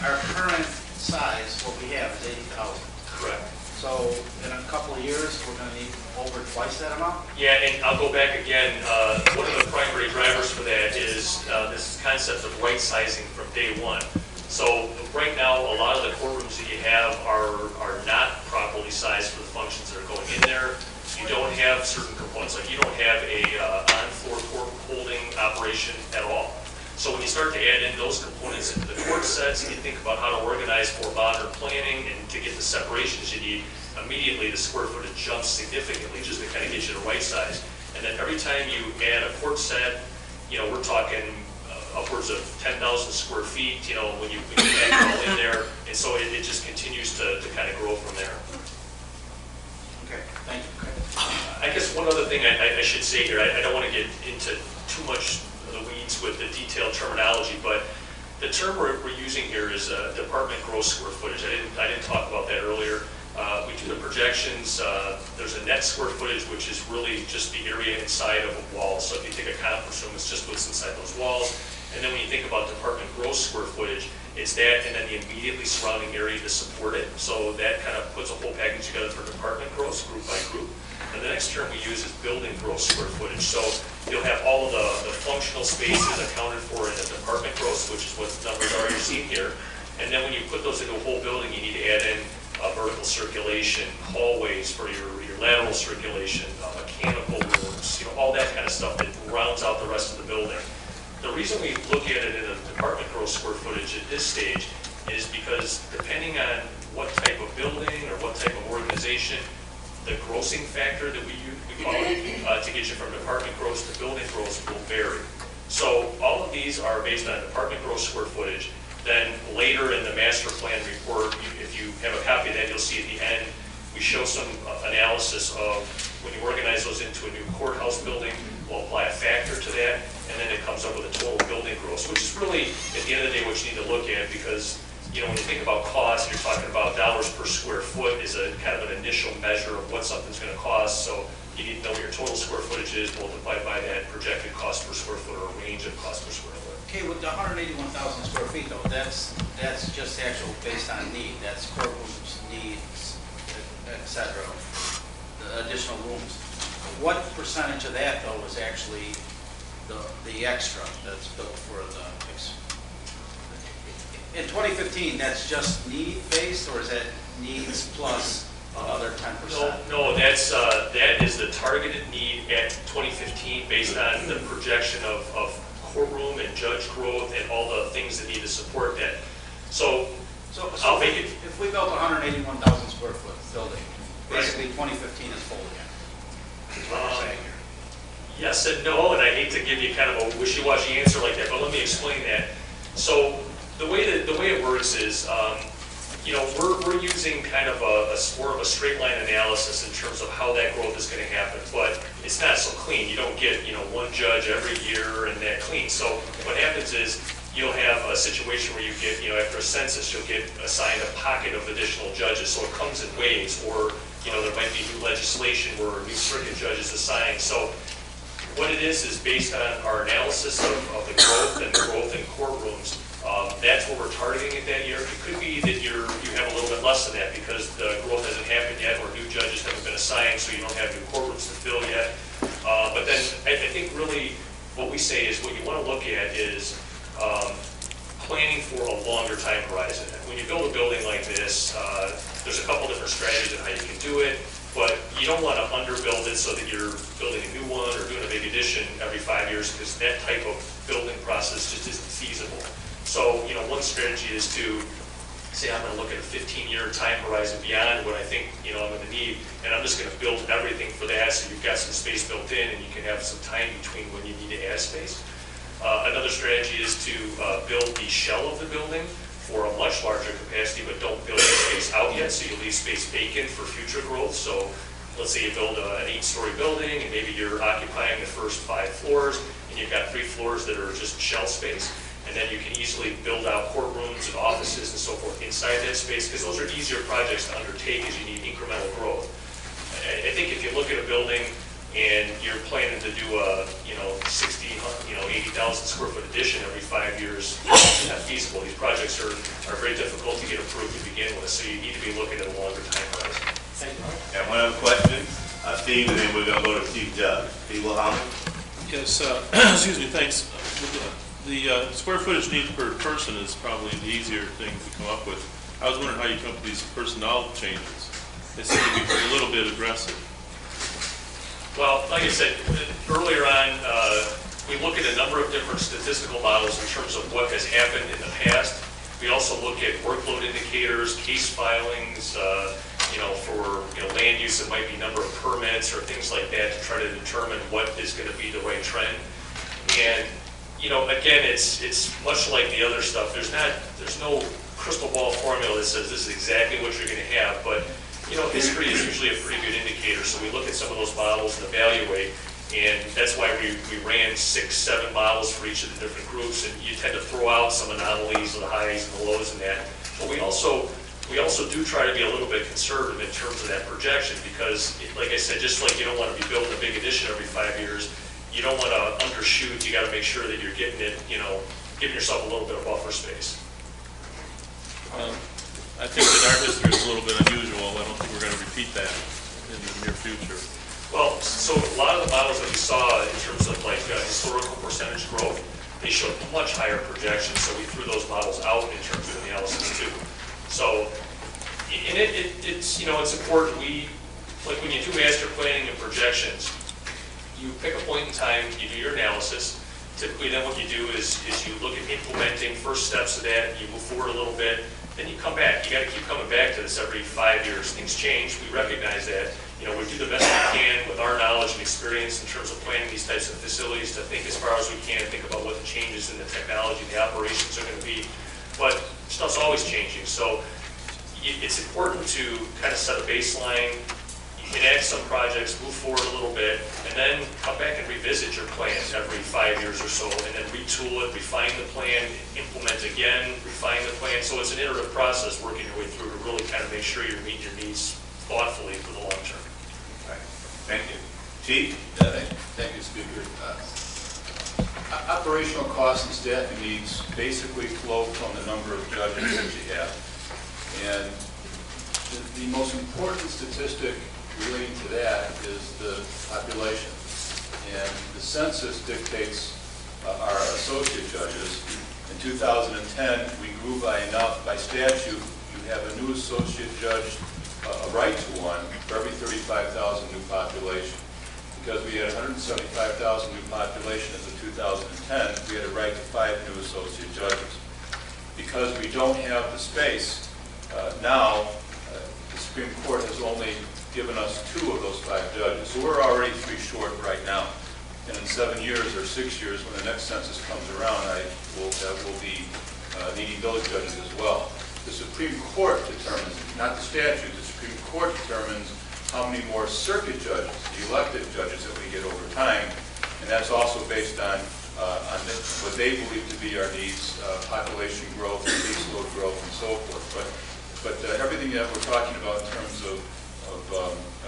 our current size, what we have is 80,000. Correct. So in a couple of years, we're going to need over twice that amount? Yeah, and I'll go back again. One of the primary drivers for that is this concept of right sizing from day one. So right now, a lot of the courtrooms that you have are not properly sized for the functions that are going in there. You don't have certain components, like you don't have a on-floor court holding operation at all. So when you start to add in those components into the court sets, and you think about how to organize more modern planning and to get the separations you need, immediately the square footage jumps significantly just to kind of get you the right size. And then every time you add a court set, we're talking upwards of 10,000 square feet, when you add it all in there. And so it just continues to kind of grow from there. Okay, thank you. I guess one other thing I should say here, I don't want to get into too much of the weeds with the detailed terminology, but the term we're using here is department gross square footage. I didn't talk about that earlier. We do the projections. There's a net square footage, which is really just the area inside of a wall. So if you take a conference room, it's just what's inside those walls. And then when you think about department gross square footage, it's that and then the immediately surrounding area to support it. So that kind of puts a whole package together for department gross, group by group. And the next term we use is building gross square footage. So you'll have all of the functional spaces accounted for in the department gross, which is what the numbers are you're seeing here. And then when you put those into a whole building, you need to add in vertical circulation, hallways for your lateral circulation, mechanical rooms, all that kind of stuff that rounds out the rest of the building. The reason we look at it in a department gross square footage at this stage is because depending on what type of building or what type of organization, the grossing factor that we call it to get you from department gross to building gross will vary. So all of these are based on department gross square footage. Then later in the master plan report, if you have a copy of that, you'll see at the end, we show some analysis of when you organize those into a new courthouse building, we'll apply a factor to that, and then it comes up with a total building gross, which is really, at the end of the day, what you need to look at, because when you think about cost, you're talking about dollars per square foot is a kind of an initial measure of what something's going to cost. So you need to know what your total square footage is multiplied by that projected cost per square foot or range of cost per square foot. Okay, with the 181,000 square feet though, that's just actual based on need. That's courtrooms, needs, et cetera, the additional rooms. What percentage of that though is actually the extra that's built for the in 2015, that's just need-based, or is that needs plus another 10%? No, that is the targeted need at 2015 based on the projection of courtroom and judge growth and all the things that need to support that. So I'll make it. If we built a 181,000 square foot building, basically 2015 is full again. Is what you're saying here. Yes and no, and I hate to give you kind of a wishy-washy answer like that, but let me explain that. So the way it works is, we're using kind of more of a straight line analysis in terms of how that growth is going to happen, but it's not so clean. You don't get one judge every year and that clean. So what happens is you'll have a situation where you get after a census you'll get assigned a pocket of additional judges. So it comes in waves, or there might be new legislation where a new circuit judge is assigned. So what it is based on our analysis of the growth and growth in courtrooms. That's what we're targeting at that year. It could be that you have a little bit less than that because the growth hasn't happened yet, or new judges haven't been assigned, so you don't have new courtrooms to fill yet. But then I think really what we say is what you want to look at is planning for a longer time horizon. When you build a building like this, there's a couple different strategies on how you can do it, but you don't want to underbuild it so that you're building a new one or doing a big addition every 5 years, because that type of building process just isn't feasible. So, one strategy is to say I'm going to look at a 15-year time horizon beyond what I think, I'm going to need, and I'm just going to build everything for that so you've got some space built in and you can have some time between when you need to add space. Another strategy is to build the shell of the building for a much larger capacity, but don't build the space out yet, so you leave space vacant for future growth. So let's say you build an 8-story building and maybe you're occupying the first 5 floors and you've got 3 floors that are just shell space. And then you can easily build out courtrooms and offices and so forth inside that space, because those are easier projects to undertake as you need incremental growth. I think if you look at a building and you're planning to do a 60, 80,000 square foot addition every 5 years, it's not feasible. These projects are very difficult to get approved to begin with, so you need to be looking at a longer time horizon. And one other question, Steve, and then we're going to go to Chief Judge. Steve Wilhelm. Yes, excuse me, thanks. The square footage needed per person is probably the easier thing to come up with. I was wondering how you come up with these personnel changes. They seem to be a little bit aggressive. Well, like I said earlier on, we look at a number of different statistical models in terms of what has happened in the past. We also look at workload indicators, case filings, for, land use, it might be number of permits or things like that to try to determine what is going to be the right trend. And, again, it's much like the other stuff. There's no crystal ball formula that says this is exactly what you're going to have, but, history is usually a pretty good indicator. So we look at some of those models and evaluate, and that's why we ran 6, 7 models for each of the different groups, and you tend to throw out some anomalies, the highs and the lows in that. But we also do try to be a little bit conservative in terms of that projection, because, like I said, just like you don't want to be building a big addition every 5 years, you don't want to undershoot. You got to make sure that you're getting it, giving yourself a little bit of buffer space. I think that our history is a little bit unusual. I don't think we're going to repeat that in the near future. Well, so a lot of the models that we saw in terms of like historical percentage growth, they showed much higher projections, so we threw those models out in terms of analysis too. So, and it's important. Like when you do master planning and projections, you pick a point in time, you do your analysis. Typically then what you do is you look at implementing first steps of that, you move forward a little bit, then you come back. You got to keep coming back to this every 5 years. Things change. We recognize that. We do the best we can with our knowledge and experience in terms of planning these types of facilities to think as far as we can, think about what the changes in the technology, the operations are going to be. But stuff's always changing. So it's important to kind of set a baseline, enact some projects, move forward a little bit, and then come back and revisit your plans every 5 years or so, and then retool it, refine the plan, implement again, refine the plan. So it's an iterative process working your way through to really kind of make sure you're meeting your needs thoughtfully for the long term. Right. Thank you. Chief? Thank you, Speaker. Operational costs and staffing needs basically flow from the number of judges that you have. And the most important statistic relating to that is the population. And the census dictates our associate judges. In 2010, we grew by enough, by statute, you have a new associate judge, a right to one for every 35,000 new population. Because we had 175,000 new population as of 2010, we had a right to 5 new associate judges. Because we don't have the space, now the Supreme Court has only given us 2 of those 5 judges. So we're already 3 short right now. And in 7 years or 6 years, when the next census comes around, will be needing those judges as well. The Supreme Court determines, not the statute, the Supreme Court determines how many more circuit judges, the elected judges that we get over time, and that's also based on what they believe to be our needs, population growth, caseload growth, and so forth. But everything that we're talking about in terms of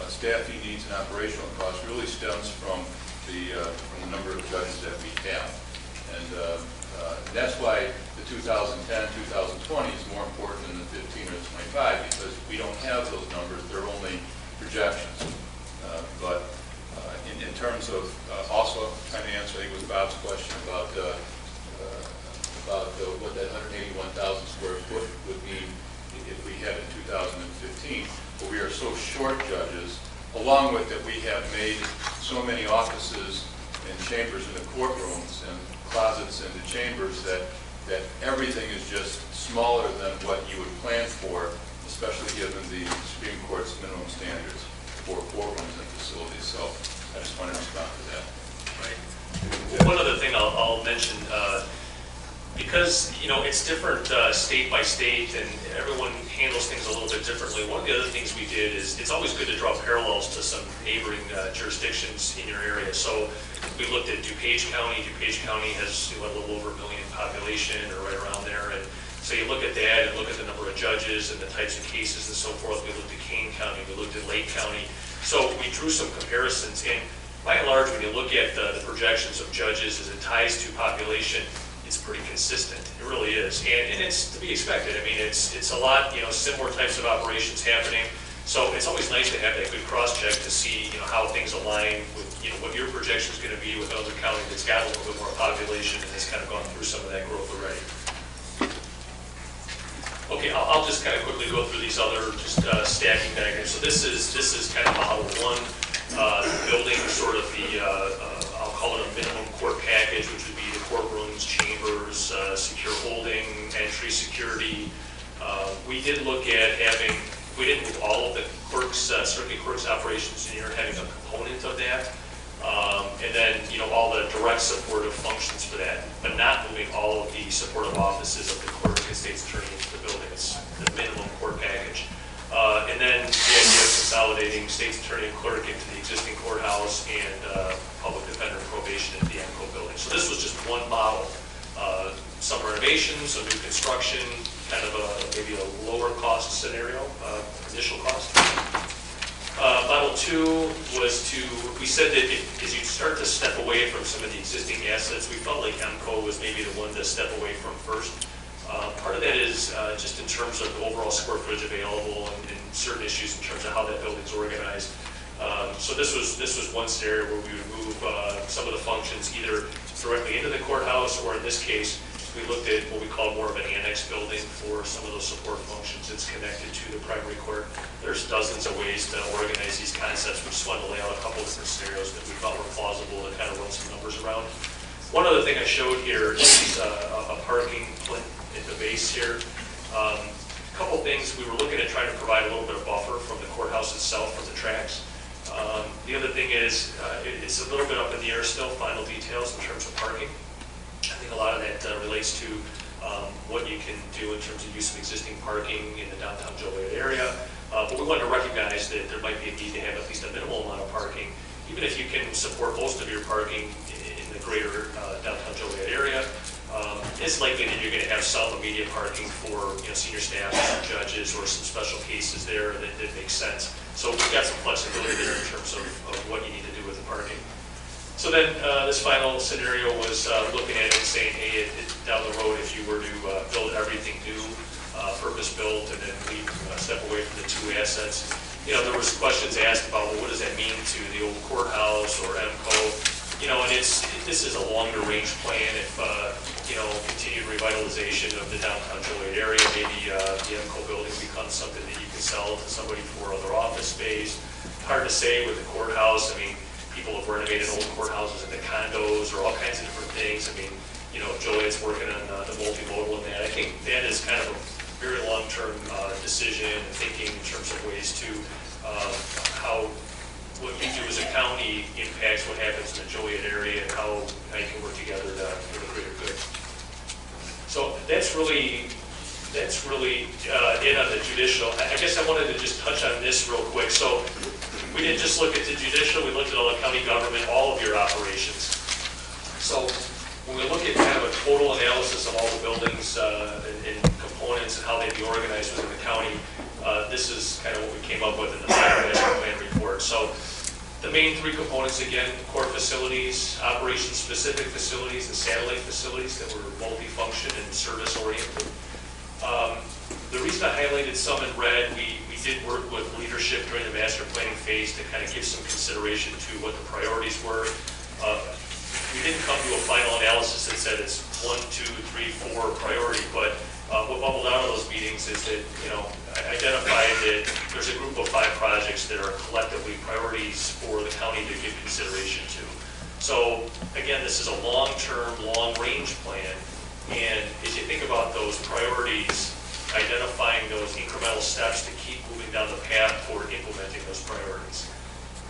staffing needs and operational costs really stems from the number of judges that we have. And that's why the 2010, 2020 is more important than the 15 or the 25, because we don't have those numbers. They're only projections. But in terms of also trying to answer, I think it was Bob's question about what that 181,000 square foot would mean if we had it in 2015. But we are so short judges, along with that we have made so many offices and chambers in the courtrooms and closets in the chambers that everything is just smaller than what you would plan for, especially given the Supreme Court's minimum standards for courtrooms and facilities. So I just wanted to respond to that. Right. One other thing I'll mention, because it's different state by state, and everyone handles things a little bit differently. One of the other things we did is it's always good to draw parallels to some neighboring jurisdictions in your area. So we looked at DuPage County. DuPage County has a little over 1 million population, or right around there. And so you look at that and look at the number of judges and the types of cases and so forth. We looked at Kane County. We looked at Lake County. So we drew some comparisons. And by and large, when you look at the projections of judges as it ties to population, it's pretty consistent. It really is, and it's to be expected. I mean, it's a lot, similar types of operations happening. So it's always nice to have that good cross-check to see, how things align with, what your projection is going to be with another county that's got a little bit more population and has kind of gone through some of that growth already. Okay, I'll just kind of quickly go through these other just stacking diagrams. So this is kind of model 1, building sort of the I'll call it a minimum court package, which would be the courtrooms, chambers, secure holding, entry security. We did look at we didn't move all of the operations engineer having a component of that. And then, all the direct supportive functions for that, but not moving all of the supportive offices of the clerk and state's attorney into the building. It's the minimum core package. And then the idea of consolidating state's attorney and clerk into the existing courthouse and public defender and probation into the AMCO building. So this was just one model. Some renovations, some new construction, kind of maybe a lower cost scenario, initial cost. Model 2 was we said that as you start to step away from some of the existing assets, we felt like AMCO was maybe the one to step away from first. Part of that is just in terms of the overall square footage available and certain issues in terms of how that building's organized. So this was one scenario where we would move some of the functions either directly into the courthouse, or in this case, we looked at what we call more of an annex building for some of those support functions. It's connected to the primary court. There's dozens of ways to organize these concepts. We just wanted to lay out a couple different scenarios that we felt were plausible to kind of run some numbers around. One other thing I showed here is a parking plinth at the base here. A couple things, we were looking at trying to provide a little bit of buffer from the courthouse itself, from the tracks. The other thing is, it's a little bit up in the air still, final details in terms of parking. I think a lot of that relates to what you can do in terms of use of existing parking in the downtown Joliet area. But we wanted to recognize that there might be a need to have at least a minimal amount of parking, even if you can support most of your parking in the greater downtown Joliet area. It's likely that you're going to have some immediate parking for senior staff, judges, or some special cases there that makes sense. So we've got some flexibility there in terms of what you need to do with the parking. So then this final scenario was looking at it and saying, hey, down the road, if you were to build everything new, purpose-built, and then we step away from the two assets, there was questions asked about, well, what does that mean to the old courthouse or AMCO? And this is a longer range plan. If continued revitalization of the downtown Joliet area, maybe the AMCO building becomes something that you can sell to somebody for other office space. Hard to say with the courthouse. I mean, people have renovated old courthouses into condos or all kinds of different things. I mean, Joliet's working on the multimodal in that. I think that is kind of a very long-term decision and thinking in terms of ways to how what you do as a county impacts what happens in the Joliet area and how you can work together for the greater good. So that's really it on the judicial. I guess I wanted to just touch on this real quick. So we didn't just look at the judicial, we looked at all the county government, all of your operations. So when we look at kind of a total analysis of all the buildings and components and how they'd be organized within the county, this is kind of what we came up with in the master plan report. So the main three components, again, core facilities, operation-specific facilities, and satellite facilities that were multi-function and service-oriented. The reason I highlighted some in red, we did work with leadership during the master planning phase to kind of give some consideration to what the priorities were. We didn't come to a final analysis that said it's 1, 2, 3, 4 priority, but what bubbled out of those meetings is that, I identified that there's a group of 5 projects that are collectively priorities for the county to give consideration to. So again, this is a long-term, long-range plan, and as you think about those priorities, identifying those incremental steps to keep moving down the path toward implementing those priorities.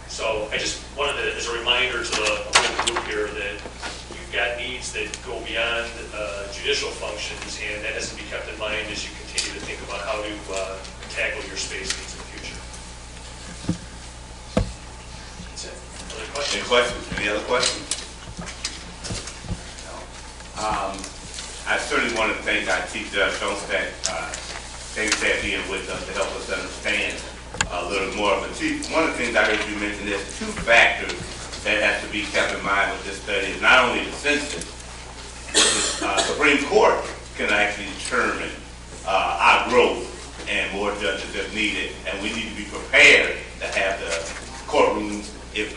So I just wanted to, as a reminder to the whole group here, that you've got needs that go beyond judicial functions, and that has to be kept in mind as you continue to think about how to tackle your space needs in the future. That's it. Other questions? Any questions? Any other questions? No. I certainly want to thank our Chief Judge Olmstead. Thanks for being with us to help us understand a little more. But Chief, one of the things I heard you mention, there's 2 factors that have to be kept in mind with this study. Is not only the census, but the Supreme Court can actually determine our growth and more judges if needed, and we need to be prepared to have the courtrooms if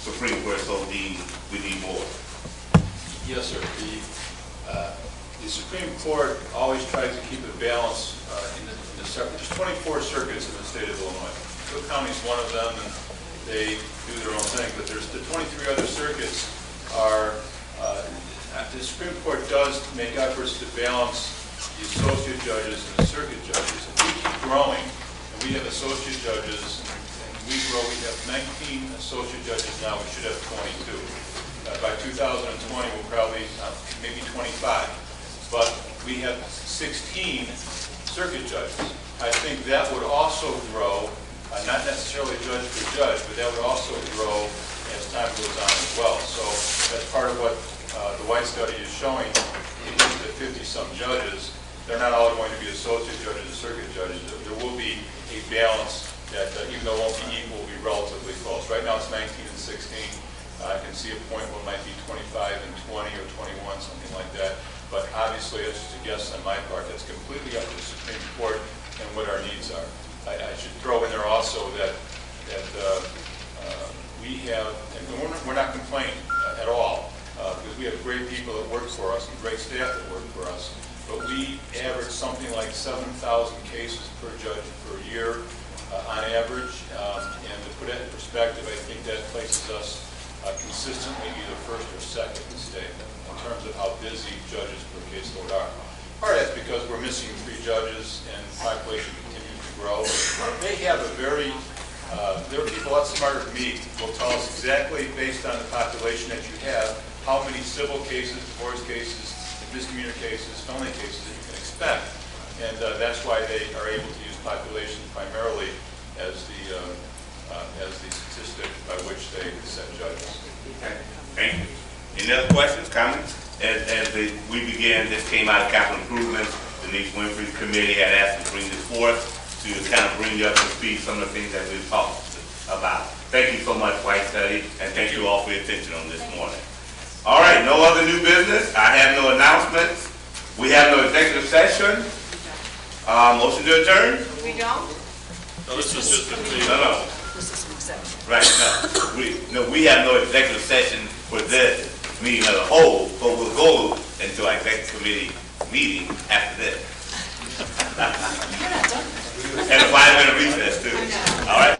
Supreme Court so deems we need more. Yes, sir. The Supreme Court always tries to keep a balance in the separate. There's 24 circuits in the state of Illinois. Cook County is one of them, and they do their own thing. But there's the 23 other circuits are. The Supreme Court does make efforts to balance the associate judges and the circuit judges. And we keep growing, and we have associate judges, and we grow. We have 19 associate judges now, we should have 22. By 2020, we'll probably, maybe 25. But we have 16 circuit judges. I think that would also grow, not necessarily judge for judge, but that would also grow as time goes on as well. So that's part of what the White study is showing. It is the 50-some judges. They're not all going to be associate judges and circuit judges. There will be a balance that, even though it won't be equal, will be relatively close. Right now it's 19 and 16. I can see a point where it might be 25 and 20 or 21, something like that. But obviously, that's just a guess on my part. That's completely up to the Supreme Court and what our needs are. I should throw in there also that we have, and we're not complaining at all, because we have great people that work for us and great staff that work for us. But we average something like 7,000 cases per judge per year on average. And to put it in perspective, I think that places us consistently either first or second in the state in terms of how busy judges per caseload are. Part of that's because we're missing 3 judges and population continues to grow. They have a very, there are people a lot smarter than me will tell us exactly based on the population that you have, how many civil cases, divorce cases, misdemeanor cases, felony cases that you can expect. And that's why they are able to use population primarily as the statistic by which they set judges. Okay, thank you. Any other questions, comments? As we began, this came out of capital improvements. Denise Winfrey's committee had asked to bring this forth to kind of bring you up to speed some of the things that we've talked about. Thank you so much, White Study, and thank you all for your attention on this morning. All right, no other new business. I have no announcements. We have no executive session. Motion to adjourn? We don't? No, this was just a thing. No. Right, no. We have no executive session for this meeting as a whole, but we'll go into our executive committee meeting after this. And a 5-minute recess too. All right?